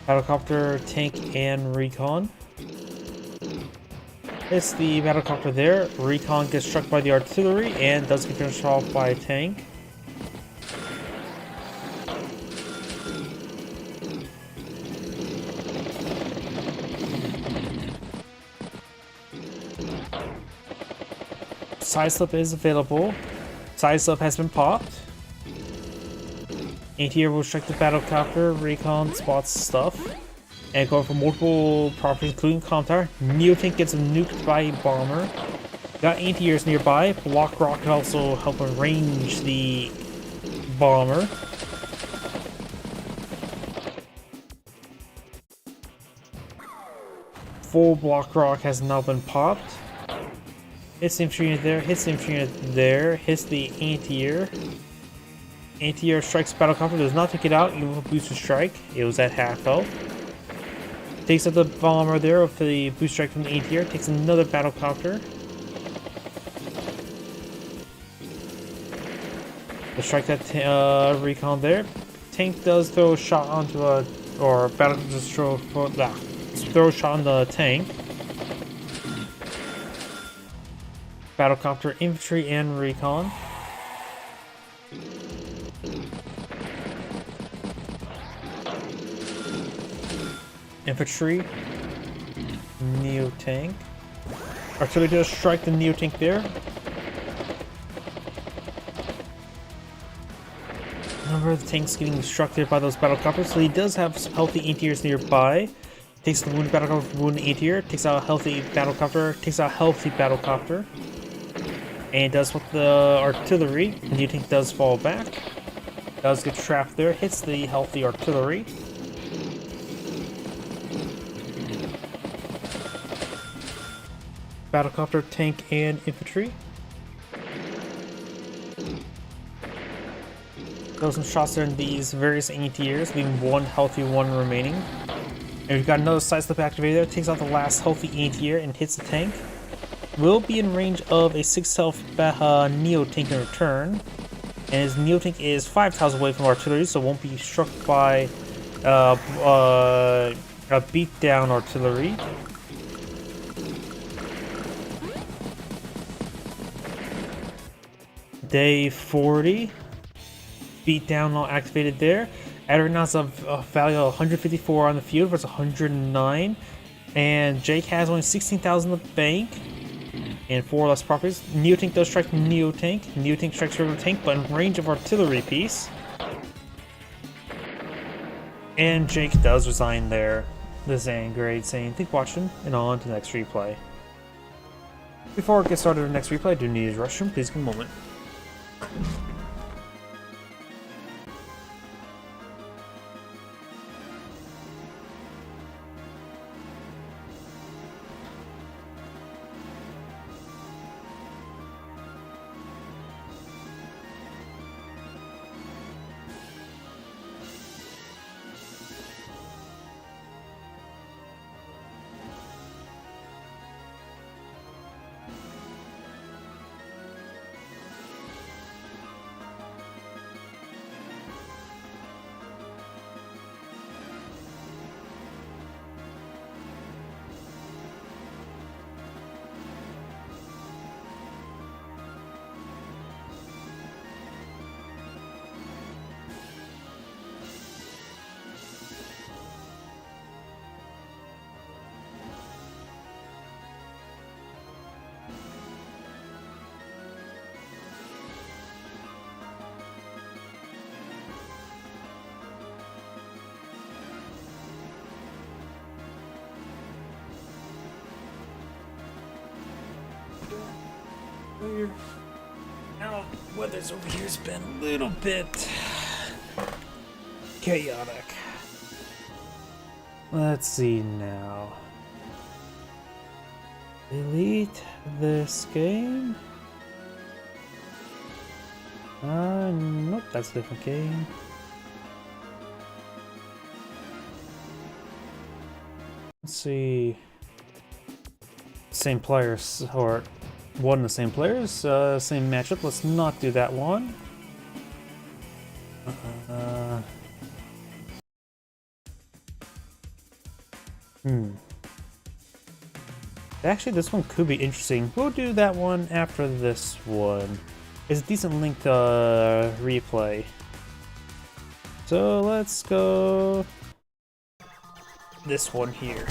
Battlecopter, tank, and recon. It's the battlecopter there. Recon gets struck by the artillery and does get finished off by a tank. Side slip is available. Side slip has been popped. Anti-air will strike the battlecopter. Recon spots stuff. And going for multiple properties, including comm tower. Neo tank gets nuked by a bomber. Got anti-airs nearby. Block rock can also help range the bomber. Full block rock has now been popped. Hits the infantry unit there. Hits the infantry unit there. Hits the anti-air. Anti-air strikes battlecopter. Does not take it out. Even with a booster strike. It was at half health. Takes out the bomber there with the boost strike from the anti-air. Takes another battlecopter. We'll strike that recon there. Tank does throw a shot onto a, or battlecopter does throw a shot on the tank. Battlecopter, infantry, and recon. Infantry, Neo tank. Artillery does strike the Neo tank there. Number of the tanks getting struck there by those battlecopters, so he does have some healthy anti-airs nearby. Takes the wounded battlecopter, wounded anti-air, takes out a healthy battlecopter, takes out a healthy battlecopter. And does with the artillery. The Neo tank does fall back. Does get trapped there, hits the healthy artillery. Battlecopter, tank, and infantry. Throw some shots there in these various anti-airs, leaving one healthy, one remaining. And we've got another side slip activated there, takes out the last healthy anti-air and hits the tank. Will be in range of a 6 health Neo tank in return. And his Neo tank is 5 tiles away from artillery, so won't be struck by a beatdown artillery. Day 40. Beatdown not activated there. Adrenal's a value of 154 on the field versus 109. And Jake has only 16,000 in the bank. And 4 less properties. Neo tank does strike Neo tank. Neo tank strikes regular tank, but in range of artillery piece. And Jake does resign there. This is great saying, "Thank you for watching," and on to the next replay. Before we get started with the next replay, I do need a restroom. Please give me a moment. earlier. Now, weather's over here's been a little bit chaotic. Let's see now. Delete this game. Nope, that's a different game. Let's see. Same players, or one of the same players, same matchup. Let's not do that one. Actually, this one could be interesting. We'll do that one after this one. It's a decent link to replay. So let's go this one here.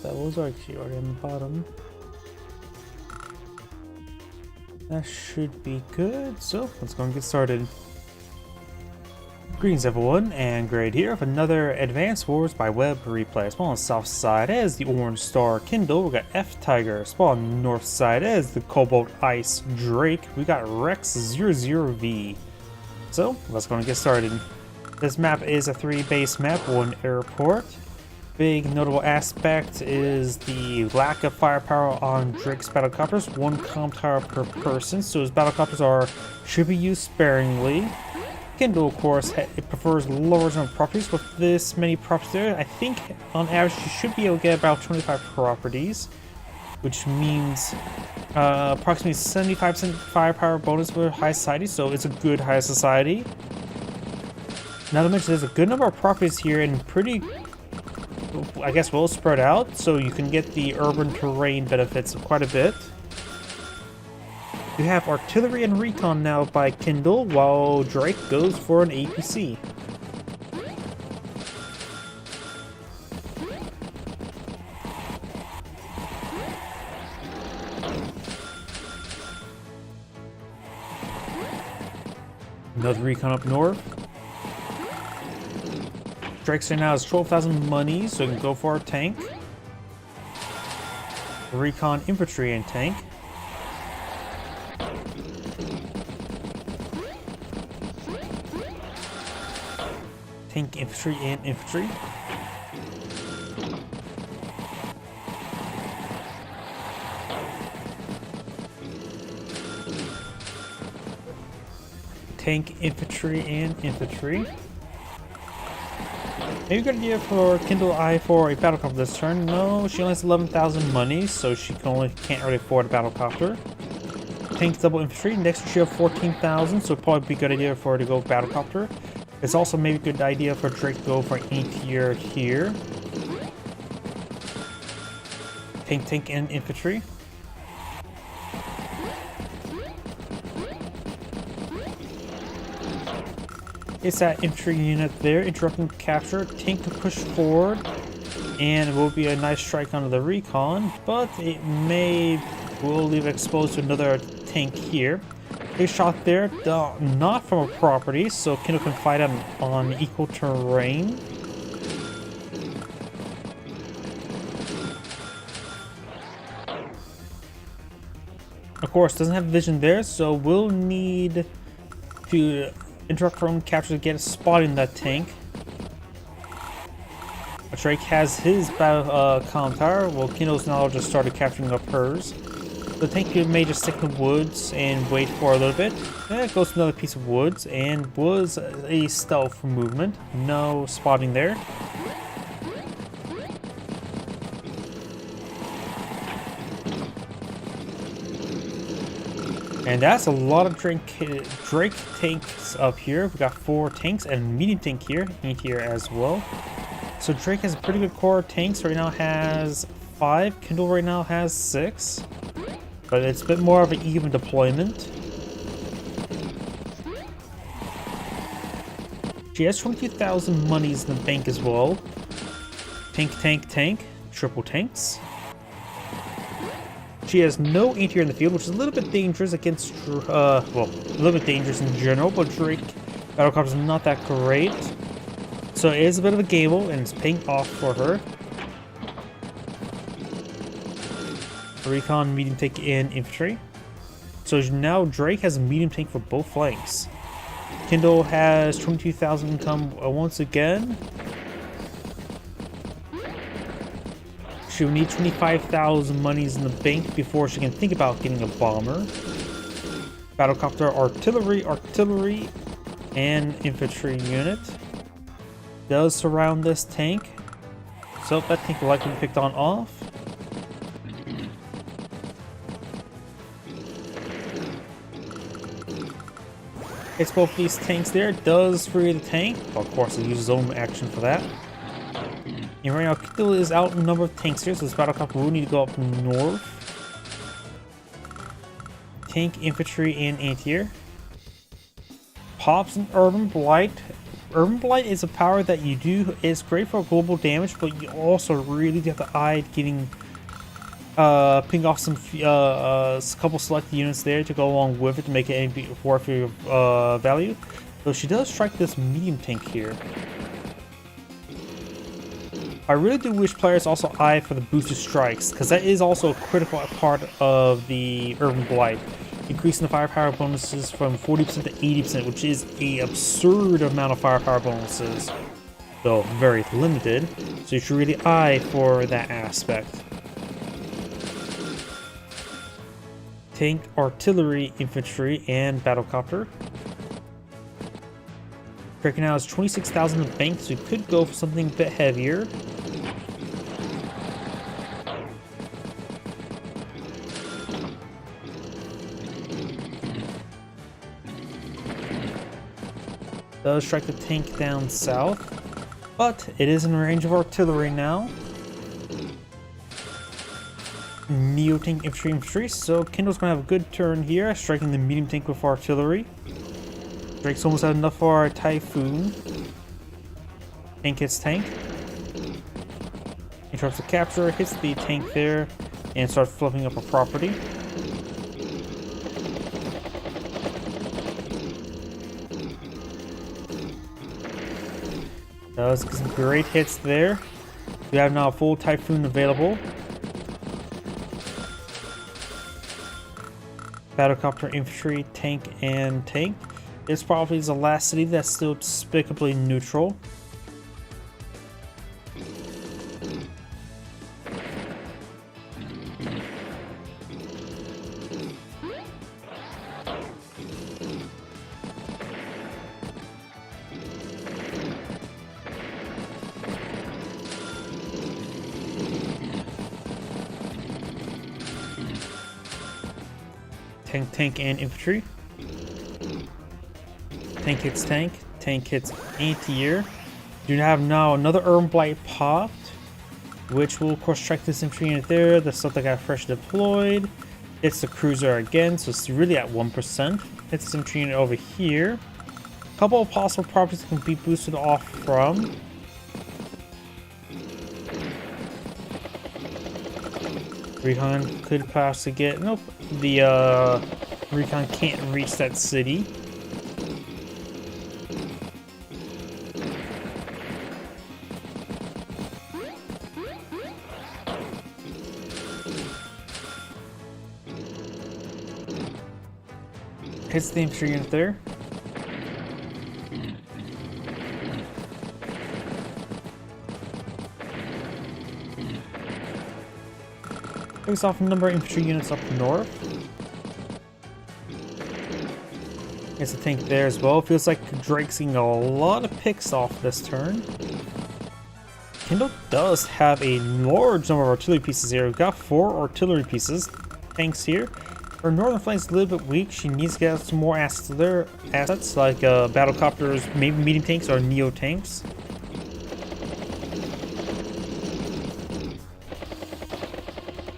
That was actually already on the bottom. That should be good. So let's go and get started. Greetings everyone, and Grade here with another Advanced Wars by Web replay. Spawn on the south side as the Orange Star Kindle. We got F Tiger. Spawn on the north side as the Cobalt Ice Drake. We got Rex 00V. So let's go and get started. This map is a 3-base map, 1 airport. Big notable aspect is the lack of firepower on Drake's battlecopters, 1 comm tower per person, so his battlecopters should be used sparingly. Kindle, of course, it prefers lower zone properties. With this many properties there, I think on average you should be able to get about 25 properties, which means approximately 75% firepower bonus for high society, so it's a good high society. Not to mention there's a good number of properties here and pretty, I guess, well spread out, so you can get the urban terrain benefits quite a bit. You have artillery and recon now by Kindle, while Drake goes for an APC. Another recon up north. Drake's right now has 12,000 money, so we can go for our tank. Recon infantry and tank. Tank infantry and infantry. Tank infantry and infantry. Maybe a good idea for Kindle Eye for a battlecopter this turn. No, she only has 11,000 money, so she can't really afford a battlecopter. Tank double infantry. Next she have 14,000, so it'd probably be a good idea for her to go battlecopter. It's also maybe a good idea for Drake to go for an A-tier here. Tank and infantry. It's that infantry unit there, interrupting capture. Tank to push forward, and it will be a nice strike onto the recon, but it will leave it exposed to another tank here. A shot there, not from a property, so Kindle can fight on equal terrain. Of course, doesn't have vision there, so we'll need to interrupt from capture to get a spot in that tank. Drake has his comm tower. Well, Kindle's now just started capturing up hers. The tank may just stick in the woods and wait for a little bit. Then it goes to another piece of woods and was a stealth movement. No spotting there. And that's a lot of Drake tanks up here. We got 4 tanks and a medium tank here, here as well. So Drake has a pretty good core of tanks. Right now has 5. Kindle right now has 6. But it's a bit more of an even deployment. She has 22,000 monies in the bank as well. Tank, tank, tank. Triple tanks. She has no anti-air in the field, which is a little bit dangerous against, well, a little bit dangerous in general, but Drake Battlecopter is not that great. So it is a bit of a gamble, and it's paying off for her. Recon, medium tank, and infantry. So now Drake has a medium tank for both flanks. Kindle has 22,000 income once again. She will need 25,000 monies in the bank before she can think about getting a bomber. Battlecopter, artillery, and infantry unit. Does surround this tank. So that tank will likely be picked on off. Hits both these tanks there. Does free the tank. Well, of course, it uses zone action for that. And right now, Kindle is out in number of tanks here, so this Battlecopter will need to go up north. Tank, infantry, and anti-air. Pops an Urban Blight. Urban Blight is a power that you do. It's great for global damage, but you also really have to eye getting ping off some couple select units there to go along with it to make it any worth your value. So she does strike this medium tank here. I really do wish players also eye for the boosted strikes, because that is also a critical part of the Urban Blight. Increasing the firepower bonuses from 40% to 80%, which is an absurd amount of firepower bonuses. Though very limited, so you should really eye for that aspect. Tank, artillery, infantry, and battlecopter. Kraken now has 26,000 in the bank, so we could go for something a bit heavier. Does strike the tank down south, but it is in range of artillery now. Neo tank, infantry, so Kindle's gonna have a good turn here, striking the medium tank with artillery. Drake's almost had enough for our Typhoon. Tank hits tank. Interrupts the capture, hits the tank there, and starts flipping up a property. Does some great hits there. We have now a full Typhoon available. Battlecopter, infantry, tank, and tank. This probably is the last city that's still despicably neutral. Tank, and infantry. Tank hits tank. Tank hits anti-air. You have now another Urban Blight popped, which will of course strike this infantry unit there. The stuff that got fresh deployed. It's the cruiser again, so it's really at 1%. It's this infantry unit over here. A couple of possible properties can be boosted off from. Recon could possibly get... Nope. The Recon can't reach that city. Hits the infantry unit there. Takes off a number of infantry units up north. Gets a tank there as well. Feels like Drake's getting a lot of picks off this turn. Kindle does have a large number of artillery pieces here. We've got 4 artillery pieces. Tanks here. Her northern flank is a little bit weak. She needs to get some more assets to their assets, like battlecopters, maybe medium tanks or neo tanks.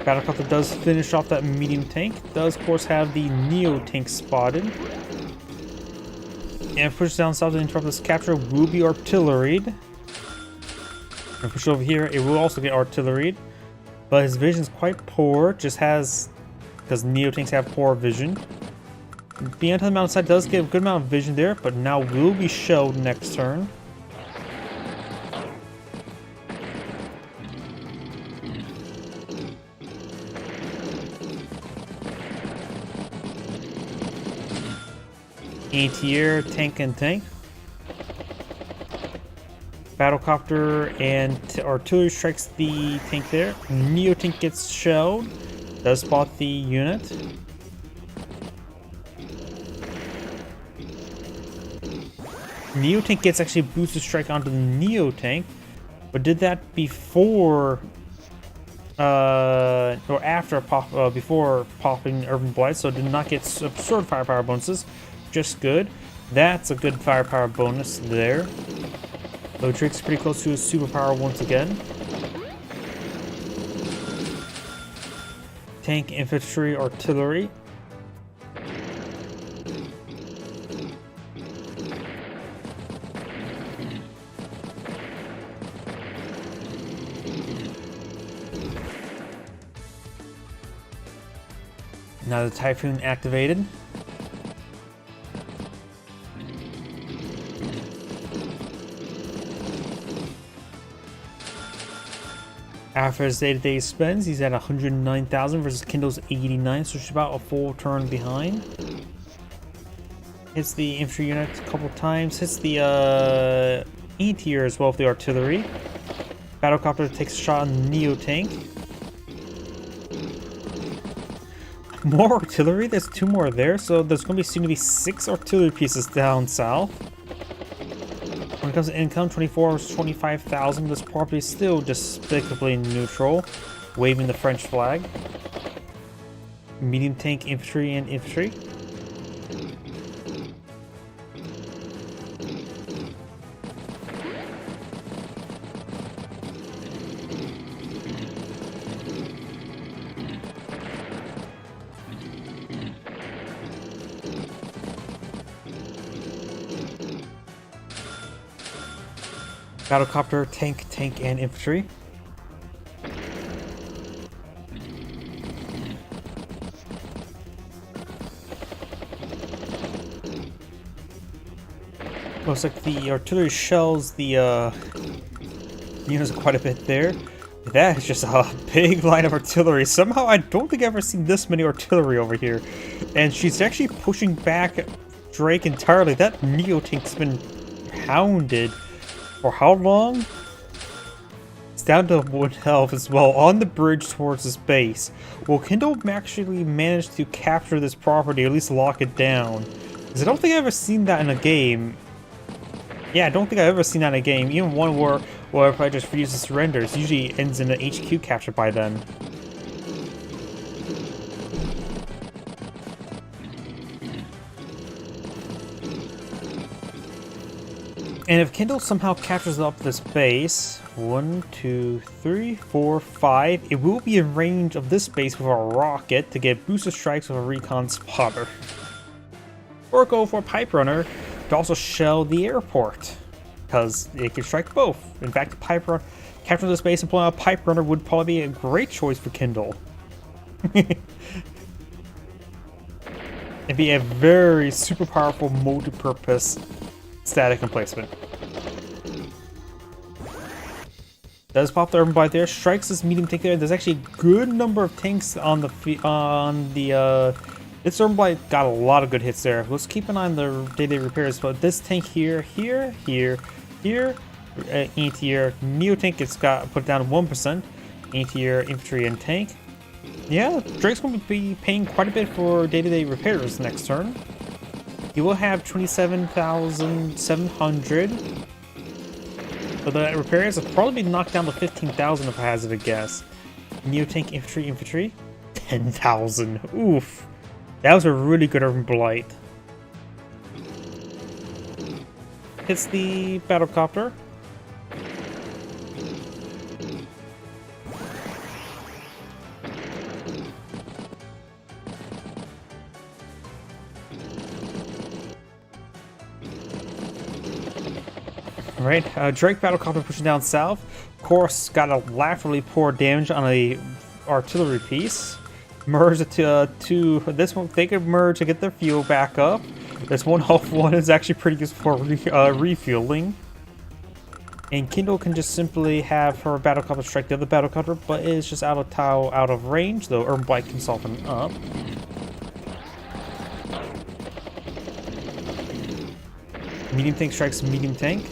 Battlecopter does finish off that medium tank. Does of course have the neo tank spotted. And push down south to interrupt this capture will be artilleried. And push over here, it will also get artilleried. But his vision's quite poor, just has, because Neo tanks have poor vision. Beyond the mountainside does get a good amount of vision there, but now will be shelled next turn. Anti-air, tank and tank. Battlecopter and artillery strikes the tank there. Neo tank gets shelled. Does spot the unit. Neo tank gets actually a boosted strike onto the Neo tank, but did that before or after before popping Urban Blight, so did not get absurd firepower bonuses. Just good. That's a good firepower bonus there. Lodrake's pretty close to his superpower once again. Tank, infantry, artillery. Now the Typhoon activated. After his day-to-day spends, he's at 109,000 versus Kindle's 89, so she's about a full turn behind. Hits the infantry unit a couple times, hits the E-tier as well with the artillery. Battlecopter takes a shot on the Neo tank. More artillery, there's 2 more there, so there's going to be soon to be 6 artillery pieces down south. When it comes to income, 24 is 25,000. This property is still despicably neutral, waving the French flag. Medium tank, infantry, and infantry. Battlecopter, tank, and infantry. Looks like the artillery shells the units quite a bit there. That is just a big line of artillery. Somehow I don't think I've ever seen this many artillery over here. And she's actually pushing back Drake entirely. That Neo tank's been hounded. For how long? It's down to 1 health as well on the bridge towards his base. Will Kindle actually manage to capture this property, or at least lock it down? Because I don't think I've ever seen that in a game. Yeah, I don't think I've ever seen that in a game. Even one where if I just refuse to surrender, it usually ends in an HQ capture by then. And if Kindle somehow captures up this base, 1, 2, 3, 4, 5, it will be in range of this base with a rocket to get booster strikes with a recon spotter. Or go for a pipe runner to also shell the airport, because it can strike both. In fact, capturing this base and pulling out a pipe runner would probably be a great choice for Kindle. It'd be a very super powerful multi-purpose static emplacement. Does pop the urban blight there, strikes this medium tank there. There's actually a good number of tanks on the this urban blight got a lot of good hits there. Let's keep an eye on the day-to-day repairs. But this tank here, anti-air Neo tank gets put down 1%. Anti-air infantry and tank. Yeah, Drake's going to be paying quite a bit for day-to-day repairs next turn. He will have 27,700. So the repairs will probably be knocked down to 15,000 if I hazard a guess. Neo tank, infantry. 10,000. Oof. That was a really good urban blight. Hits the battlecopter. Alright, Drake battlecopter pushing down south. Of course, got a laughably poor damage on a artillery piece. Merge to this one. They could merge to get their fuel back up. This one health one is actually pretty good for refueling. And Kindle can just simply have her battlecopter strike the other battlecopter, but it's just out of range, though Urban Blight can soften up. Medium tank strikes medium tank.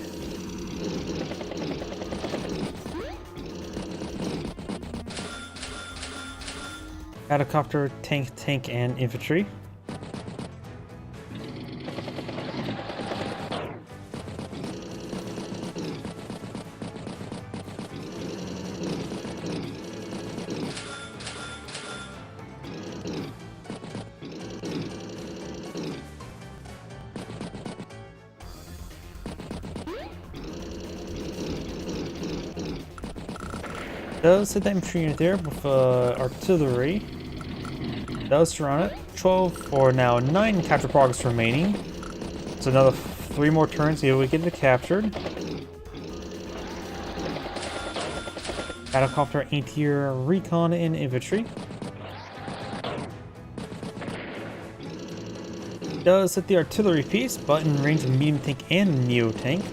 Battlecopter, tank, and infantry. Does hit that infantry unit there with artillery. Does surround it. 12 or now 9 capture progress remaining. So another 3 more turns here we get it captured. Battlecopter, anti-air, recon, and infantry. Does hit the artillery piece, but in range of medium tank and neo tank.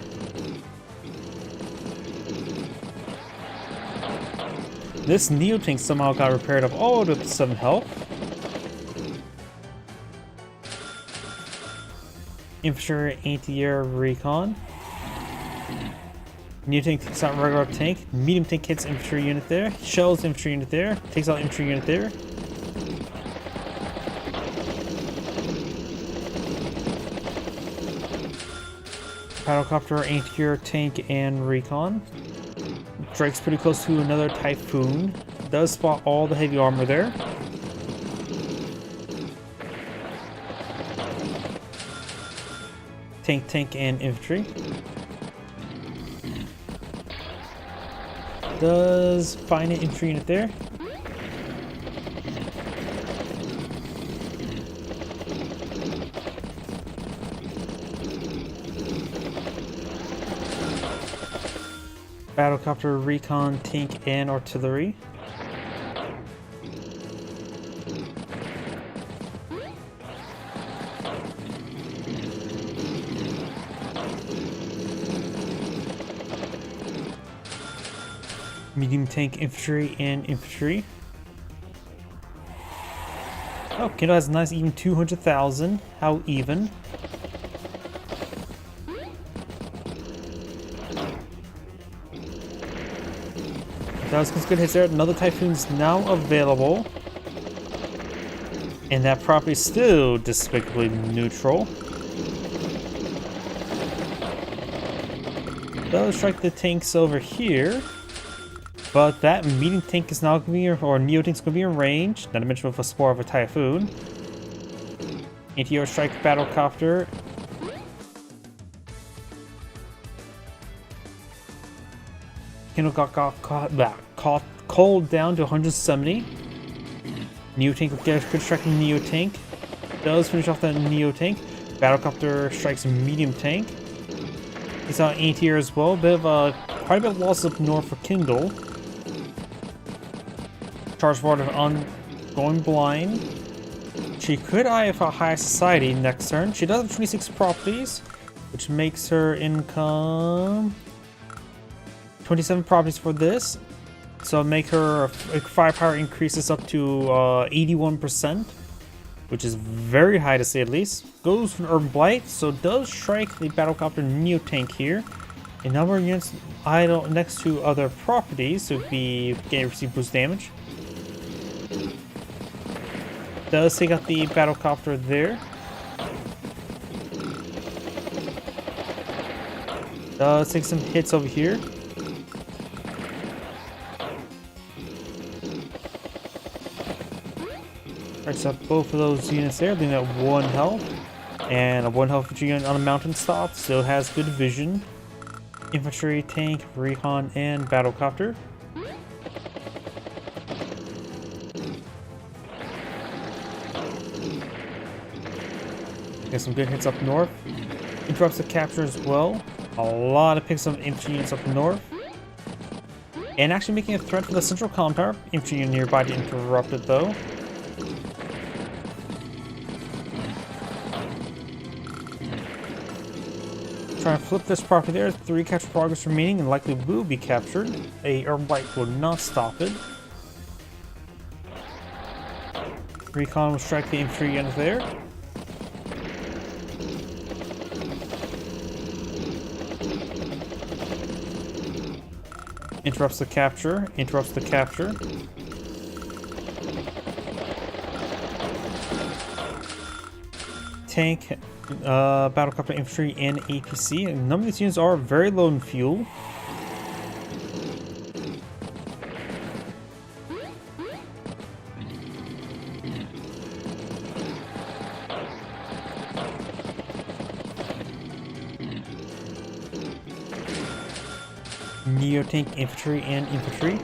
This neo tank somehow got repaired up all to 7 health. Infantry, anti-air, recon. Neo tank takes out regular tank. Medium tank hits infantry unit there. Shells infantry unit there. Takes out infantry unit there. Battlecopter, anti-air, tank, and recon. Drake's pretty close to another Typhoon. Does spot all the heavy armor there. Tank, and infantry. Does find an infantry unit there. Battlecopter, recon, tank, and artillery. Medium tank, infantry, and infantry. Oh, Kindle has a nice even 200,000. How even? That was some good hits there. Another Typhoon's now available. And that property is still despicably neutral. Does strike the tanks over here. But that medium tank is now going to be, or neo tank is going to be in range. Not to mention with a spore of a Typhoon. Anti-air strike battlecopter. Kindle got cold down to 170. Neo tank will get a good strike in Neo tank. Does finish off that Neo tank. Battlecopter strikes medium tank. He's on anti-air as well. Bit of quite a bit of loss up north for Kindle. Charge forward on going blind. She could eye for high society next turn. She does have 26 properties, which makes her income 27 properties for this. So make her firepower increases up to 81%, which is very high to say at least. Goes from Urban Blight, so does strike the Battlecopter Neo Tank here. A number of units idle next to other properties, so it'd be getting receive boost damage. Does take out the Battlecopter there. Does take some hits over here. Breaks up both of those units there, leaving at 1 health. And a 1 health unit on a mountain stop. Still has good vision. Infantry, tank, recon, and battlecopter. Get some good hits up north. Interrupts the capture as well. A lot of picks of infantry units up north. And actually making a threat for the central column tower. Infantry unit nearby to interrupt it though. Trying to flip this property there. 3 capture progress remaining and likely will be captured. A urban blight will not stop it. Recon will strike the infantry unit there. Interrupts the capture. Interrupts the capture. Tank, battlecopter infantry, and APC. A number of these units are very low in fuel. Neo-tank infantry and infantry.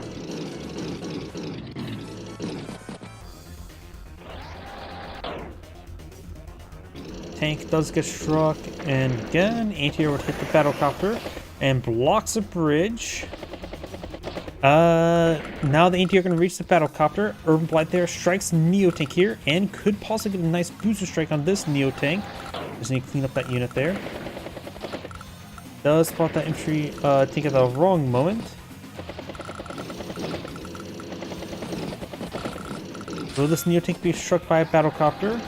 Tank does get struck, and again, anti-air would hit the battlecopter and blocks a bridge. Now the anti-air are going to reach the battlecopter. Urban Blight there strikes Neo-tank here and could possibly get a nice booster strike on this Neo-tank. Just need to clean up that unit there. Does spot that infantry tank at the wrong moment. Will this Neo-tank be struck by a battlecopter?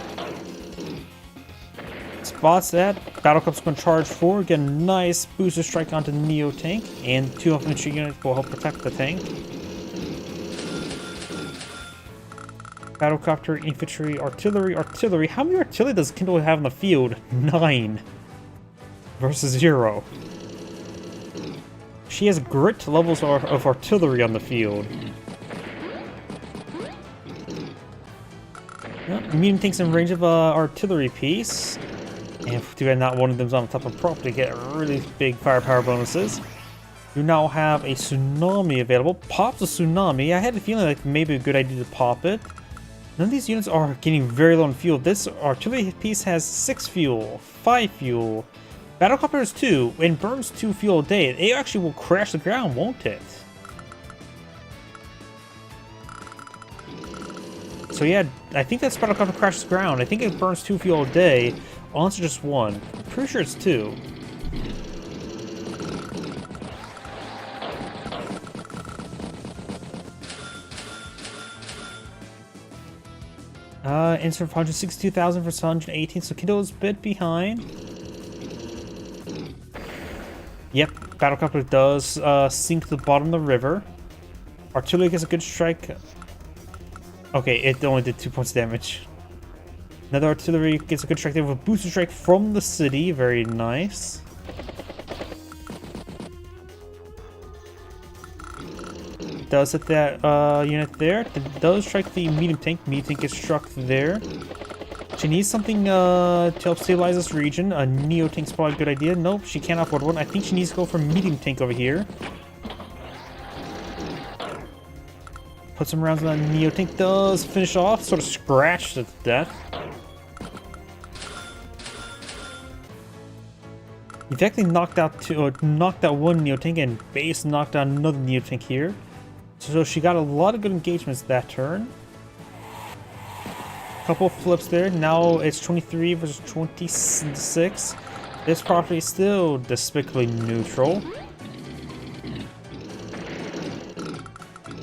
Spots that. Battlecopter's going to charge forward, get a nice booster strike onto Neo-tank, and 2 infantry units will help protect the tank. Battlecopter, infantry, artillery, artillery. How many artillery does Kindle have in the field? 9 versus 0. She has grit levels of artillery on the field. Medium tanks in range of artillery piece. And too bad not one of them's on top of property to get really big firepower bonuses. You now have a tsunami available. Pops a tsunami. I had a feeling like maybe a good idea to pop it. None of these units are getting very low on fuel. This artillery piece has 6 fuel, 5 fuel. Battlecopter is 2 and burns 2 fuel a day. It actually will crash the ground, won't it? So yeah, I think that battlecopter crashes the ground. I think it burns 2 fuel a day. Unless it's just 1. I'm pretty sure it's 2. Insert 162,000 versus 118, so Kindle is a bit behind. Yep, battlecopter does sink to the bottom of the river. Artillery gets a good strike. Okay, it only did 2 points of damage. Another artillery gets a good strike there with a booster strike from the city. Very nice. Does hit that unit there. It does strike the medium tank. Medium tank gets struck there. She needs something to help stabilize this region. A Neo tank's probably a good idea. Nope, she can't afford one. I think she needs to go for medium tank over here. Put some rounds on that Neo tank. Does finish off. Sort of scratched it to death. Effectively knocked out one Neo tank and base knocked out another Neo tank here. So she got a lot of good engagements that turn. Couple of flips there. Now it's 23 versus 26. This property is still despicably neutral.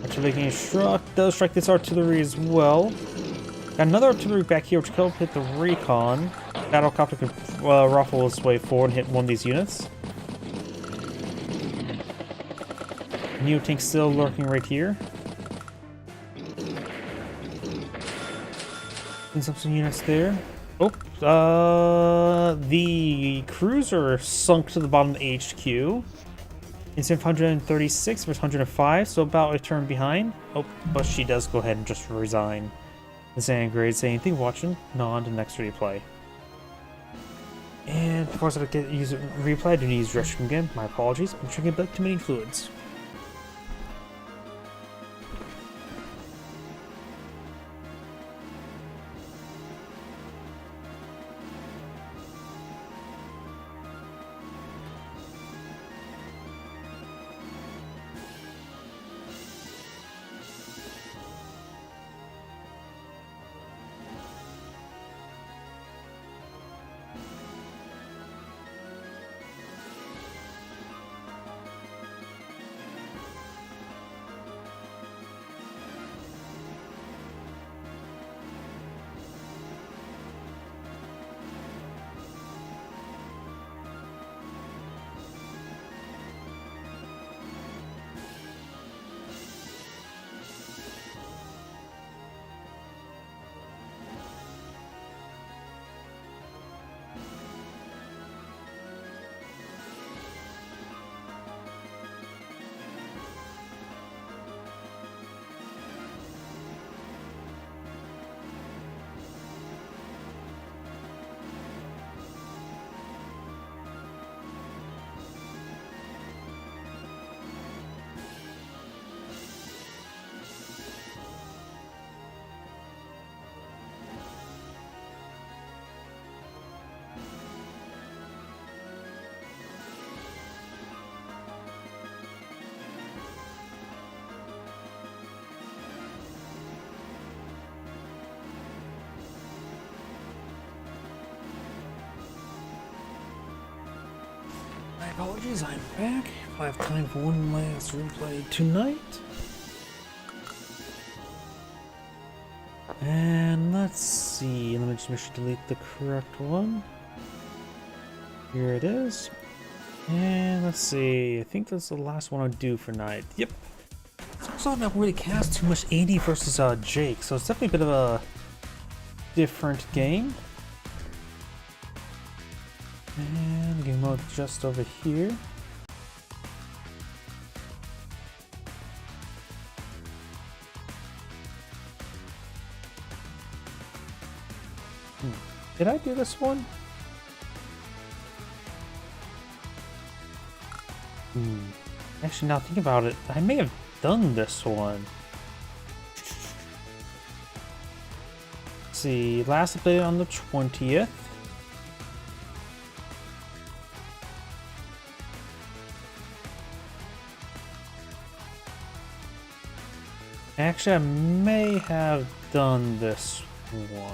Artillery getting struck. Does strike this artillery as well. Got another artillery back here which could hit the recon. Battlecopter could ruffle its way forward and hit one of these units. Neo tank still lurking right here. And some units there. Oh, the cruiser sunk to the bottom of the HQ. It's 136 versus 105, so about a turn behind. Oh, but she does go ahead and just resign. Zan grade saying, "Anything watching? No, on to the next replay." And of course, I get use replay. I do need to use restroom again. My apologies. I'm drinking a bit too many fluids. apologies, I'm back. I have time for one last replay tonight. And let's see, let me just make sure to delete the correct one. Here it is. And let's see, I think that's the last one I'll do for night. Yep. So I saw not really cast too much Andy versus Jake, so it's definitely a bit of a different game. And game mode just over here. Did I do this one? Actually, now thinking about it, I may have done this one. Let's see, last update on the 20th. Actually, I may have done this one.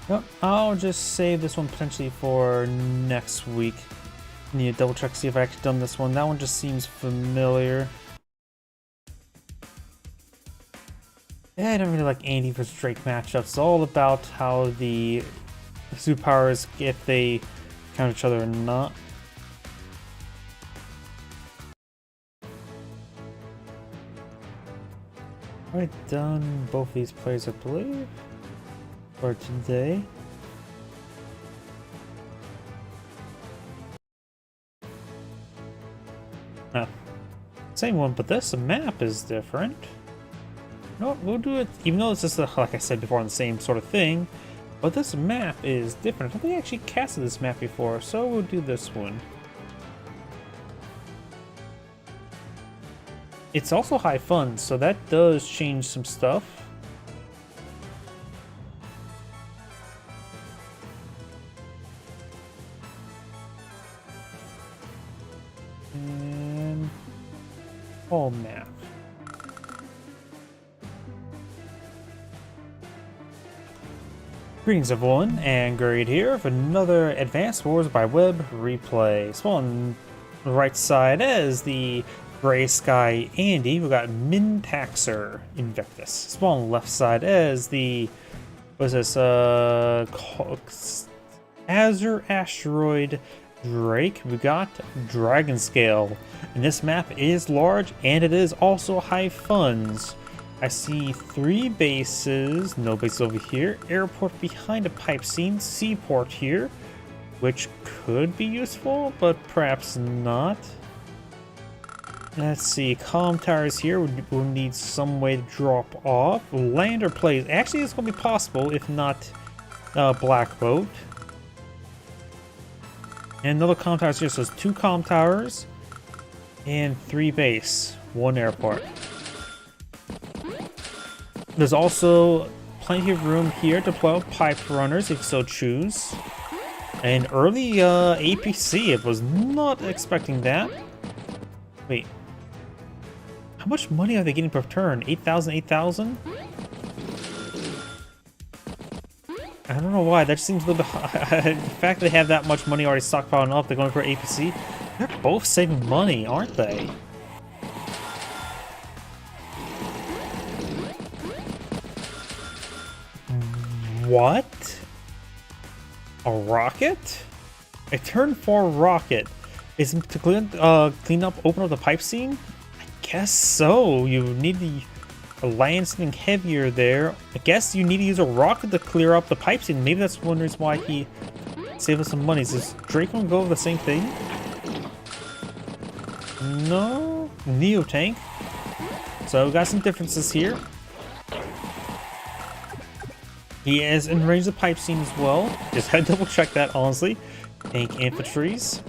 Nope, I'll just save this one potentially for next week. Need to double check, see if I actually done this one. That one just seems familiar. Yeah, I don't really like Andy versus Drake matchups. It's all about how the superpowers, if they count each other or not. Already done both these plays, I believe, for today. Oh, same one, but this map is different. You know what, we'll do it, even though it's just, like I said before, on the same sort of thing, but this map is different. I don't think I actually casted this map before, so we'll do this one. It's also high fun, so that does change some stuff. And all map. Greetings everyone, and Grade here for another Advanced Wars by Web replay. So on the right side as the Gray Sky Andy, we got Mintaxer Invictus. Small on the left side as the, what is this, Azure Asteroid Drake. We got Dragon Scale, and this map is large and it is also high funds. I see 3 bases, no base over here, airport behind a pipe scene, seaport here, which could be useful, but perhaps not. Let's see, comm towers here, we'll need some way to drop off. Lander plays, actually it's going to be possible, if not black boat. And another comm towers here, so it's 2 comm towers and 3 base, 1 airport. There's also plenty of room here to deploy pipe runners if you so choose. An early APC, I was not expecting that. Wait. How much money are they getting per turn? 8,000, 8,000? I don't know why, that just seems a little bit high. The fact they have that much money already stockpiling up, they're going for APC. They're both saving money, aren't they? What? A rocket? A turn 4 rocket is to clean up, open up the pipe scene? I guess so. You need to land something heavier there. I guess you need to use a rocket to clear up the pipe scene. Maybe that's one reason why he saved us some money. Is Drake gonna go over the same thing? No? Neo tank. So we got some differences here. He is in range of the pipe scene as well. Just had to double check that, honestly. Tank infantries.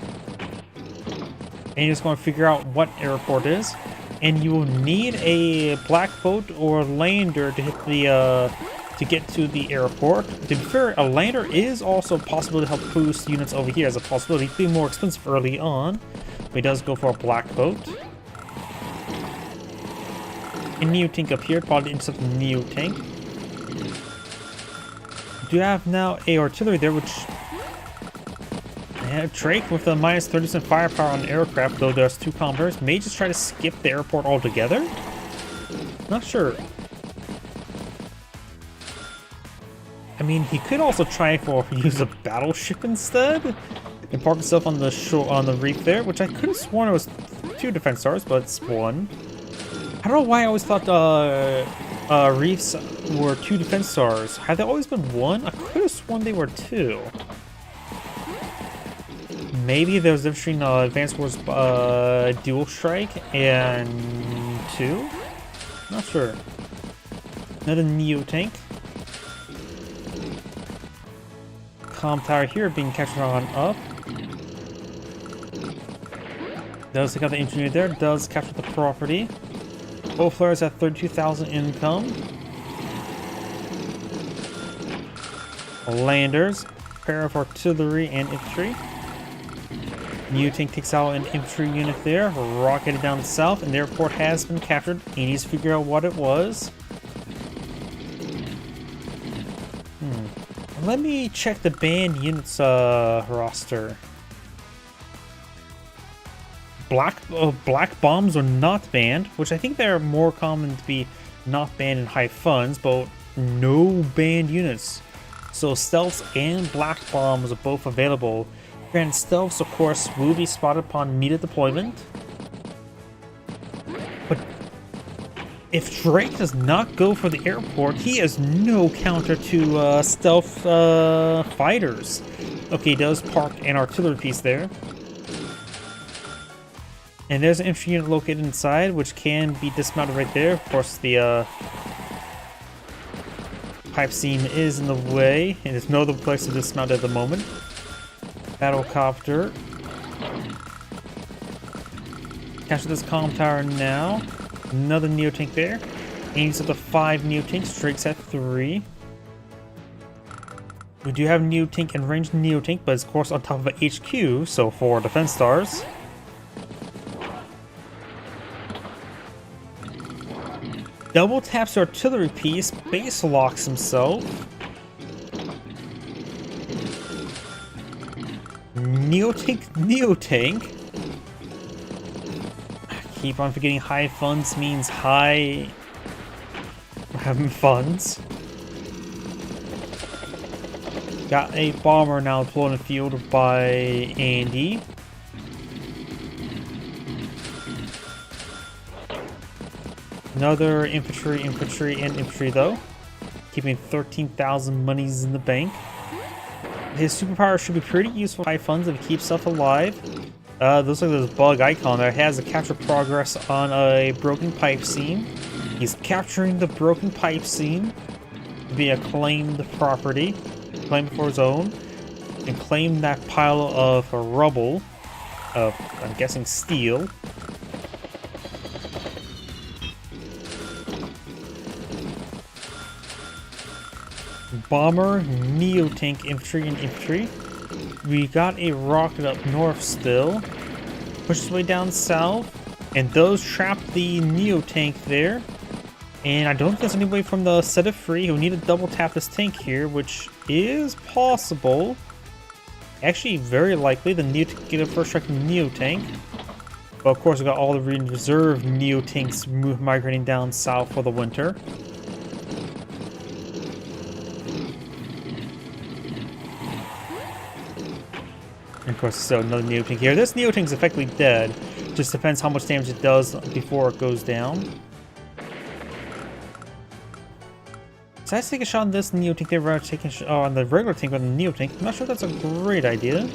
And you're just going to figure out what airport is. And you will need a black boat or lander to hit the to get to the airport. To be fair, a lander is also possible to help boost units over here as a possibility. It'll be more expensive early on, but he does go for a black boat. A Neo tank up here, probably intercept the Neo tank. Do have now a artillery there, which I And Drake with a minus 30% firepower on the aircraft, though there's 2 kilometers, may just try to skip the airport altogether? Not sure. I mean, he could also try for use a battleship instead and park himself on the shore on the reef there, which I could have sworn it was 2 defense stars, but it's 1. I don't know why I always thought reefs were 2 defense stars. Have they always been 1? I could have sworn they were 2. Maybe there was a difference between Advanced Wars Dual Strike and 2? Not sure. Another Neo tank. Comm tower here being captured on up. Does take out the engineer there. Does capture the property. Both flares at 32,000 income. Landers. Pair of artillery and infantry. New tank takes out an infantry unit there. Rocketed down south, and the airport has been captured. He needs to figure out what it was. Let me check the banned units roster. Black bombs are not banned, which I think they're more common to be not banned in high funds, but no banned units. So stealths and black bombs are both available. Granted, stealths, of course, will be spotted upon immediate deployment. But if Drake does not go for the airport, he has no counter to stealth fighters. Okay, he does park an artillery piece there. And there's an infantry unit located inside, which can be dismounted right there. Of course, the pipe seam is in the way, and there's no other place to dismount at the moment. Battlecopter. Capture this comm tower now. Another Neo tank there. Aims at the 5 Neo tanks, Drake's at 3. We do have Neo tank and ranged Neo tank, but it's of course on top of an HQ, so 4 defense stars. Double taps the artillery piece, base locks himself. Neo tank. Keep on forgetting high funds means high funds. Got a bomber now deployed in the field by Andy. Another infantry though. Keeping 13,000 monies in the bank. His superpower should be pretty useful high funds if he keeps stuff alive. Looks like there's a bug icon there. It has a capture progress on a broken pipe seam. He's capturing the broken pipe seam via claimed property. Claim for his own. And claim that pile of rubble. Of, I'm guessing, steel. Bomber, Neo tank, infantry, and infantry. We got a rocket up north still. Pushes way down south. And those trap the Neo tank there. And I don't think there's anybody from the set of free who need to double tap this tank here, which is possible. Actually, very likely the Neo tank get a first strike from the Neo tank. But of course, we got all the reserve Neo tanks migrating down south for the winter. And of course, so another Neo tank here. This Neo tank is effectively dead. Just depends how much damage it does before it goes down. So let's take a shot on this Neo tank there rather than taking a shot on the regular tank with the Neo tank. I'm not sure that's a great idea.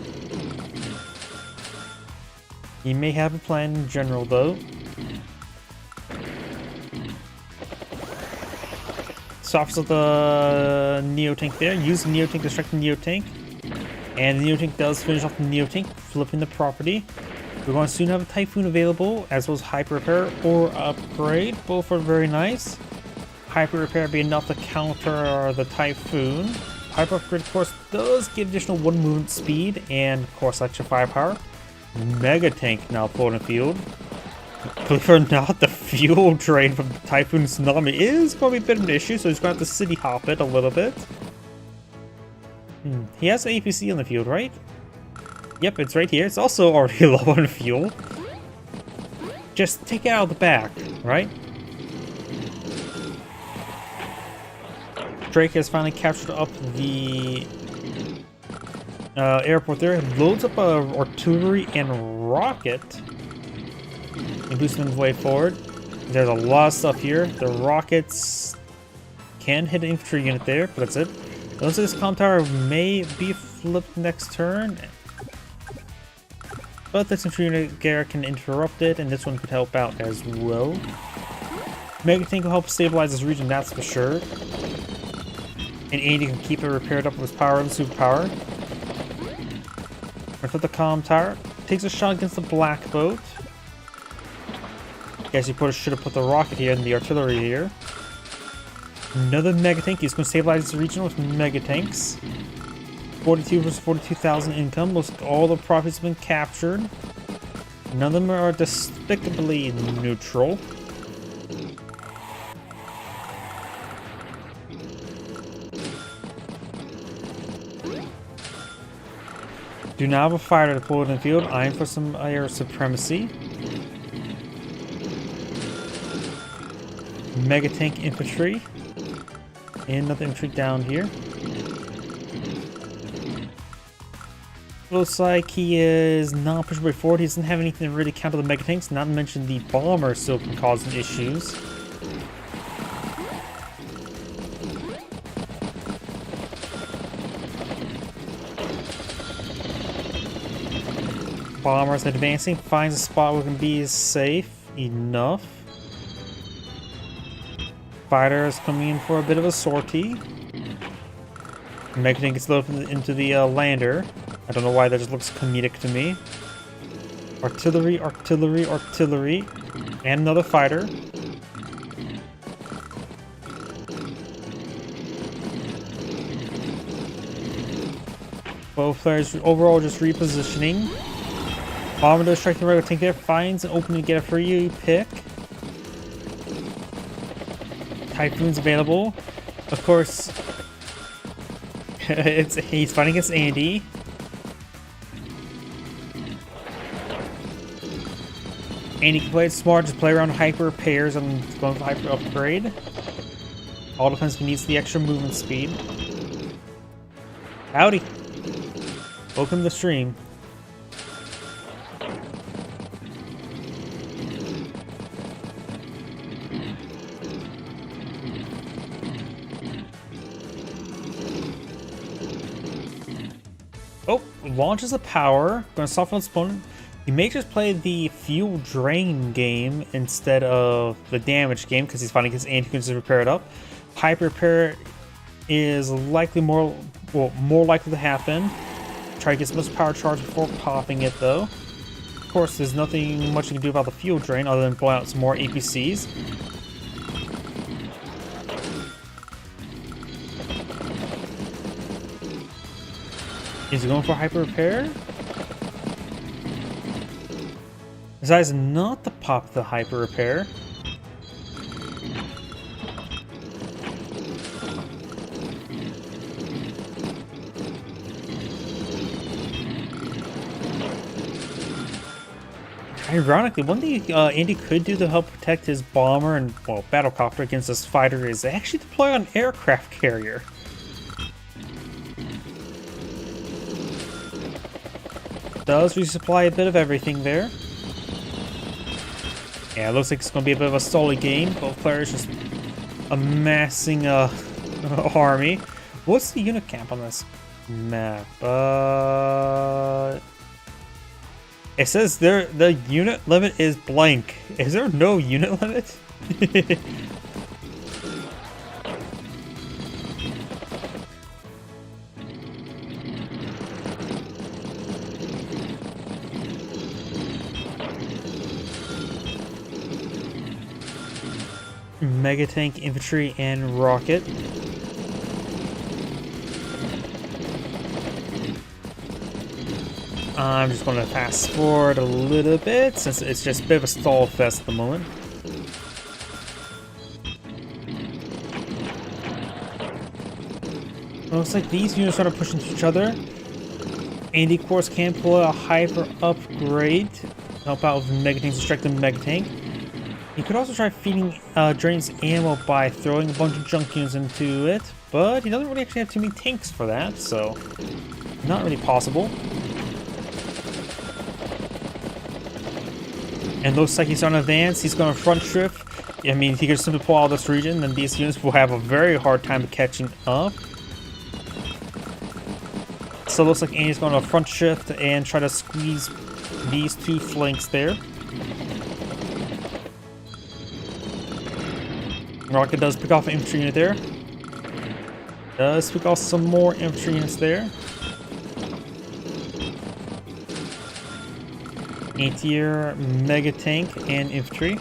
He may have a plan in general though. Stops at the Neo tank there. Use the Neo tank to strike the Neo tank. And the Neo tank does finish off the Neo tank, flipping the property. We're going to soon have a Typhoon available, as well as Hyper Repair or Upgrade. Both are very nice. Hyper Repair be enough to counter the Typhoon. Hyper Upgrade, of course, does give additional 1 movement speed and, of course, extra firepower. Mega Tank now pulling the field. Believe it or not, the fuel drain from the Typhoon Tsunami is going to be a bit of an issue, so he's going to have to city hop it a little bit. He has an APC on the field, right? Yep, it's right here. It's also already low on fuel. Just take it out of the back, right? Drake has finally captured up the airport there. Loads up artillery and rocket. And boosts them way forward. There's a lot of stuff here. The rockets can hit an infantry unit there, but that's it. It looks like this comm tower may be flipped next turn. But this infantry unit there can interrupt it, and this one could help out as well. Mega Tank will help stabilize this region, that's for sure. And Andy can keep it repaired up with his power and superpower. Right at the comm tower. Takes a shot against the black boat. Guess you should have put the rocket here and the artillery here. Another mega tank. He's going to stabilize this region with mega tanks. 42 versus 42,000 income. Looks like all the profits have been captured. None of them are despicably neutral. Do not have a fighter deployed in the field. Eyeing for some air supremacy. Mega tank infantry. And another infantry down here. Looks like he is not pushing way forward. He doesn't have anything to really counter the mega tanks. Not to mention the bomber still can cause some issues. Bombers advancing, finds a spot where it can be safe enough. Fighters coming in for a bit of a sortie. Mega tank gets loaded into the lander. I don't know why that just looks comedic to me. Artillery, artillery, artillery. And another fighter. Both players overall just repositioning. Bomber does strike the regular tank there. Finds an opening to get a free pick. Typhoon's available. Of course, he's fighting against Andy. Andy can play it smart, just play around hyper repairs and going for hyper upgrade. All depends if he needs the extra movement speed. Howdy. Welcome to the stream. Oh, launches a power. Going to soften its opponent. He may just play the fuel drain game instead of the damage game because he's fighting against Andy who can just repair it up. Hyper repair is likely more likely to happen. Try to get some of this power charge before popping it though. Of course, there's nothing much you can do about the fuel drain other than blow out some more APCs. Is he going for hyper repair? Decides not to pop the hyper repair. Ironically, one thing Andy could do to help protect his bomber and, well, battlecopter against this fighter is actually deploy an aircraft carrier. Does resupply a bit of everything there. Yeah, it looks like it's going to be a bit of a solid game. Both players just amassing a army. What's the unit camp on this map? It says the unit limit is blank. Is there no unit limit? Mega tank, infantry, and rocket. I'm just going to fast forward a little bit since it's just a bit of a stall fest at the moment. Looks like these units are pushing each other. Andy, of course, can pull a hyper upgrade to help out with Mega Tanks, distract the Mega Tank. You could also try feeding Drain's ammo by throwing a bunch of junk units into it, but he doesn't really actually have too many tanks for that, so not really possible. And looks like he's on advance. He's going to front shift. I mean, he could simply pull out of this region, then these units will have a very hard time catching up. So it looks like Andy's going to front shift and try to squeeze these two flanks there. Rocket does pick off an infantry unit there. Does pick off some more infantry units there. Anti-air, Mega Tank, and infantry.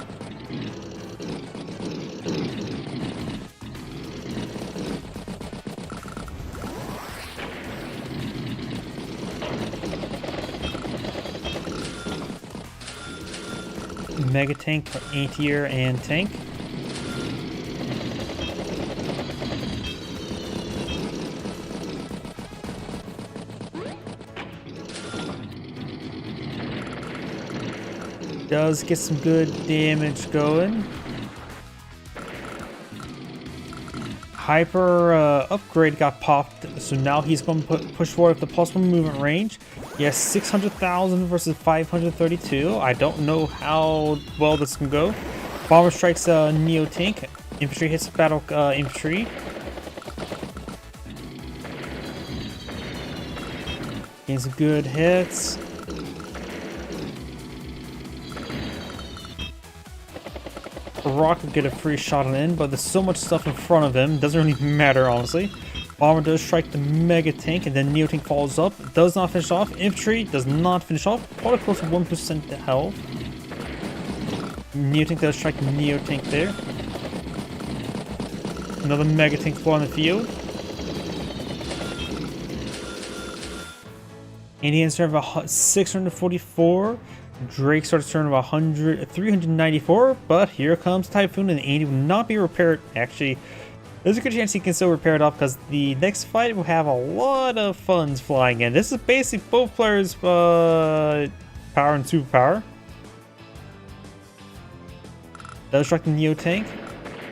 Mega Tank, Anti-air, and tank. Does get some good damage going. Hyper upgrade got popped, so now he's going to push forward with the +1 movement range. He has 600,000 versus 532. I don't know how well this can go. Bomber strikes a Neo Tank. Infantry hits battle infantry. Gains some good hits. Rocket get a free shot on in, but there's so much stuff in front of him, doesn't really matter honestly. Bomber does strike the Mega Tank, and then Neo Tank follows up. Does not finish off. Infantry does not finish off. Probably close to 1% to health. Neo Tank does strike the Neo Tank there. Another Mega Tank floor on the field. Indians turn of 644. Drake starts turn of 394, but here comes Typhoon, and Andy will not be repaired. Actually, there's a good chance he can still repair it off because the next fight will have a lot of funds flying in. This is basically both players' power and superpower. Does strike the Neo Tank.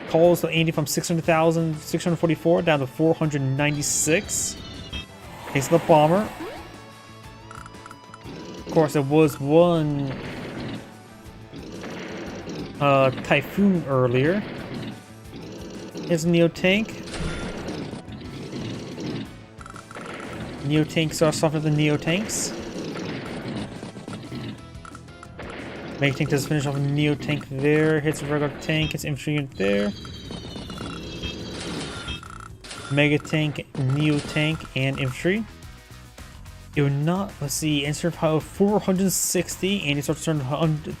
Calls Andy from 644 down to 496. Takes the bomber. Of course, there was one Typhoon earlier. Here's Neo Tank. Neo Tank starts off with the Neo Tanks. Mega Tank does finish off a Neo Tank there. Hits a regular tank. Hits infantry unit there. Mega Tank, Neo Tank, and infantry. It would not, let's see, insert power 460, and he starts turning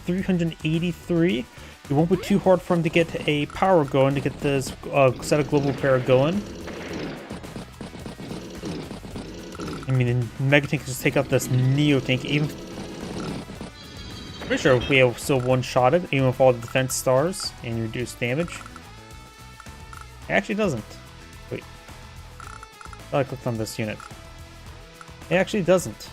383. It won't be too hard for him to get a power going, to get this set of global repair going. I mean, the Mega Tank can just take out this Neo Tank, even. Pretty sure we have still one-shot it, even with all the defense stars and reduced damage. It actually doesn't. Wait. I clicked on this unit. It actually doesn't.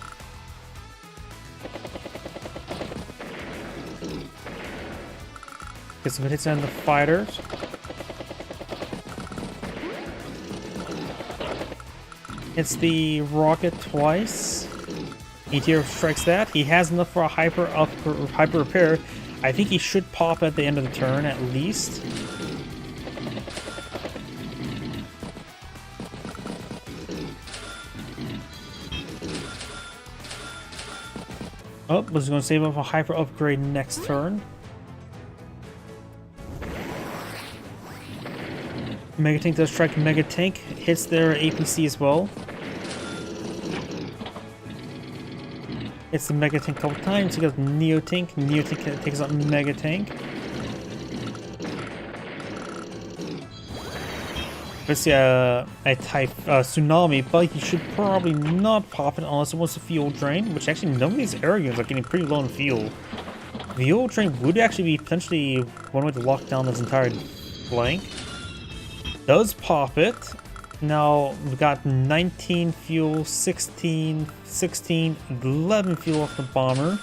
Get some hits on the fighters. Hits the rocket twice. Meteor strikes that. He has enough for a hyper repair. I think he should pop at the end of the turn at least. Oh, was going to save up a hyper upgrade next turn. Mega Tank does strike Mega Tank, hits their APC as well. Hits the Mega Tank a couple times. He goes Neo Tank. Neo Tank takes out Mega Tank. Let's see a type Tsunami, but he should probably not pop it unless it wants a fuel drain, which actually none of these air units are getting pretty low on fuel. The fuel drain would actually be potentially one way to lock down this entire flank. Does pop it. Now we got 19 fuel, 16, 16, 11 fuel off the bomber.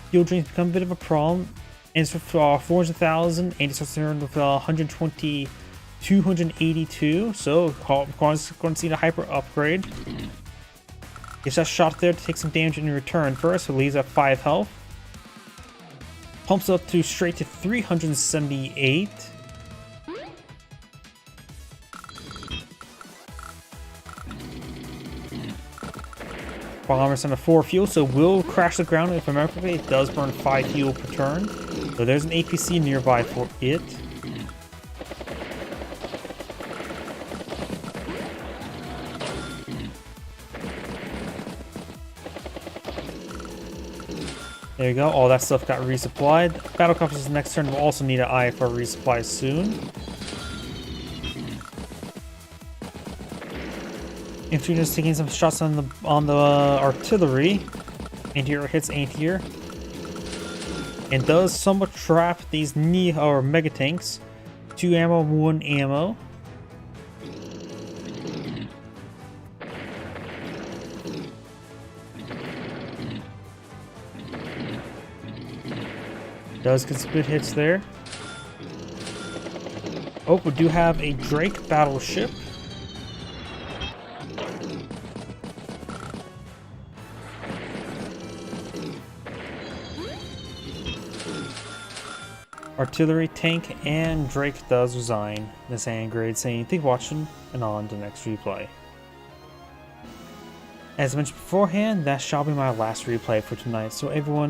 Fuel drains become a bit of a problem. And it's for 400,000, and it's concerned with 120, 282. So going to see the hyper upgrade. Gives that shot there to take some damage in return first, so leaves at 5 health. Pumps up to straight to 378. Bomber's on a 4 fuel, so will crash the ground. If I remember correctly, it does burn 5 fuel per turn. So there's an APC nearby for it. There you go, all that stuff got resupplied. Battlecruiser's next turn will also need an eye for resupply soon. Infantry just taking some shots on the artillery. Anti-air hits anti-air. And does somewhat trap these mega tanks. 2 ammo, 1 ammo. Does get some good hits there. Oh, we do have a Drake battleship. Artillery, tank, and Drake does resign. This hand grade saying, thank you for watching, and on to the next replay. As mentioned beforehand, that shall be my last replay for tonight, so everyone,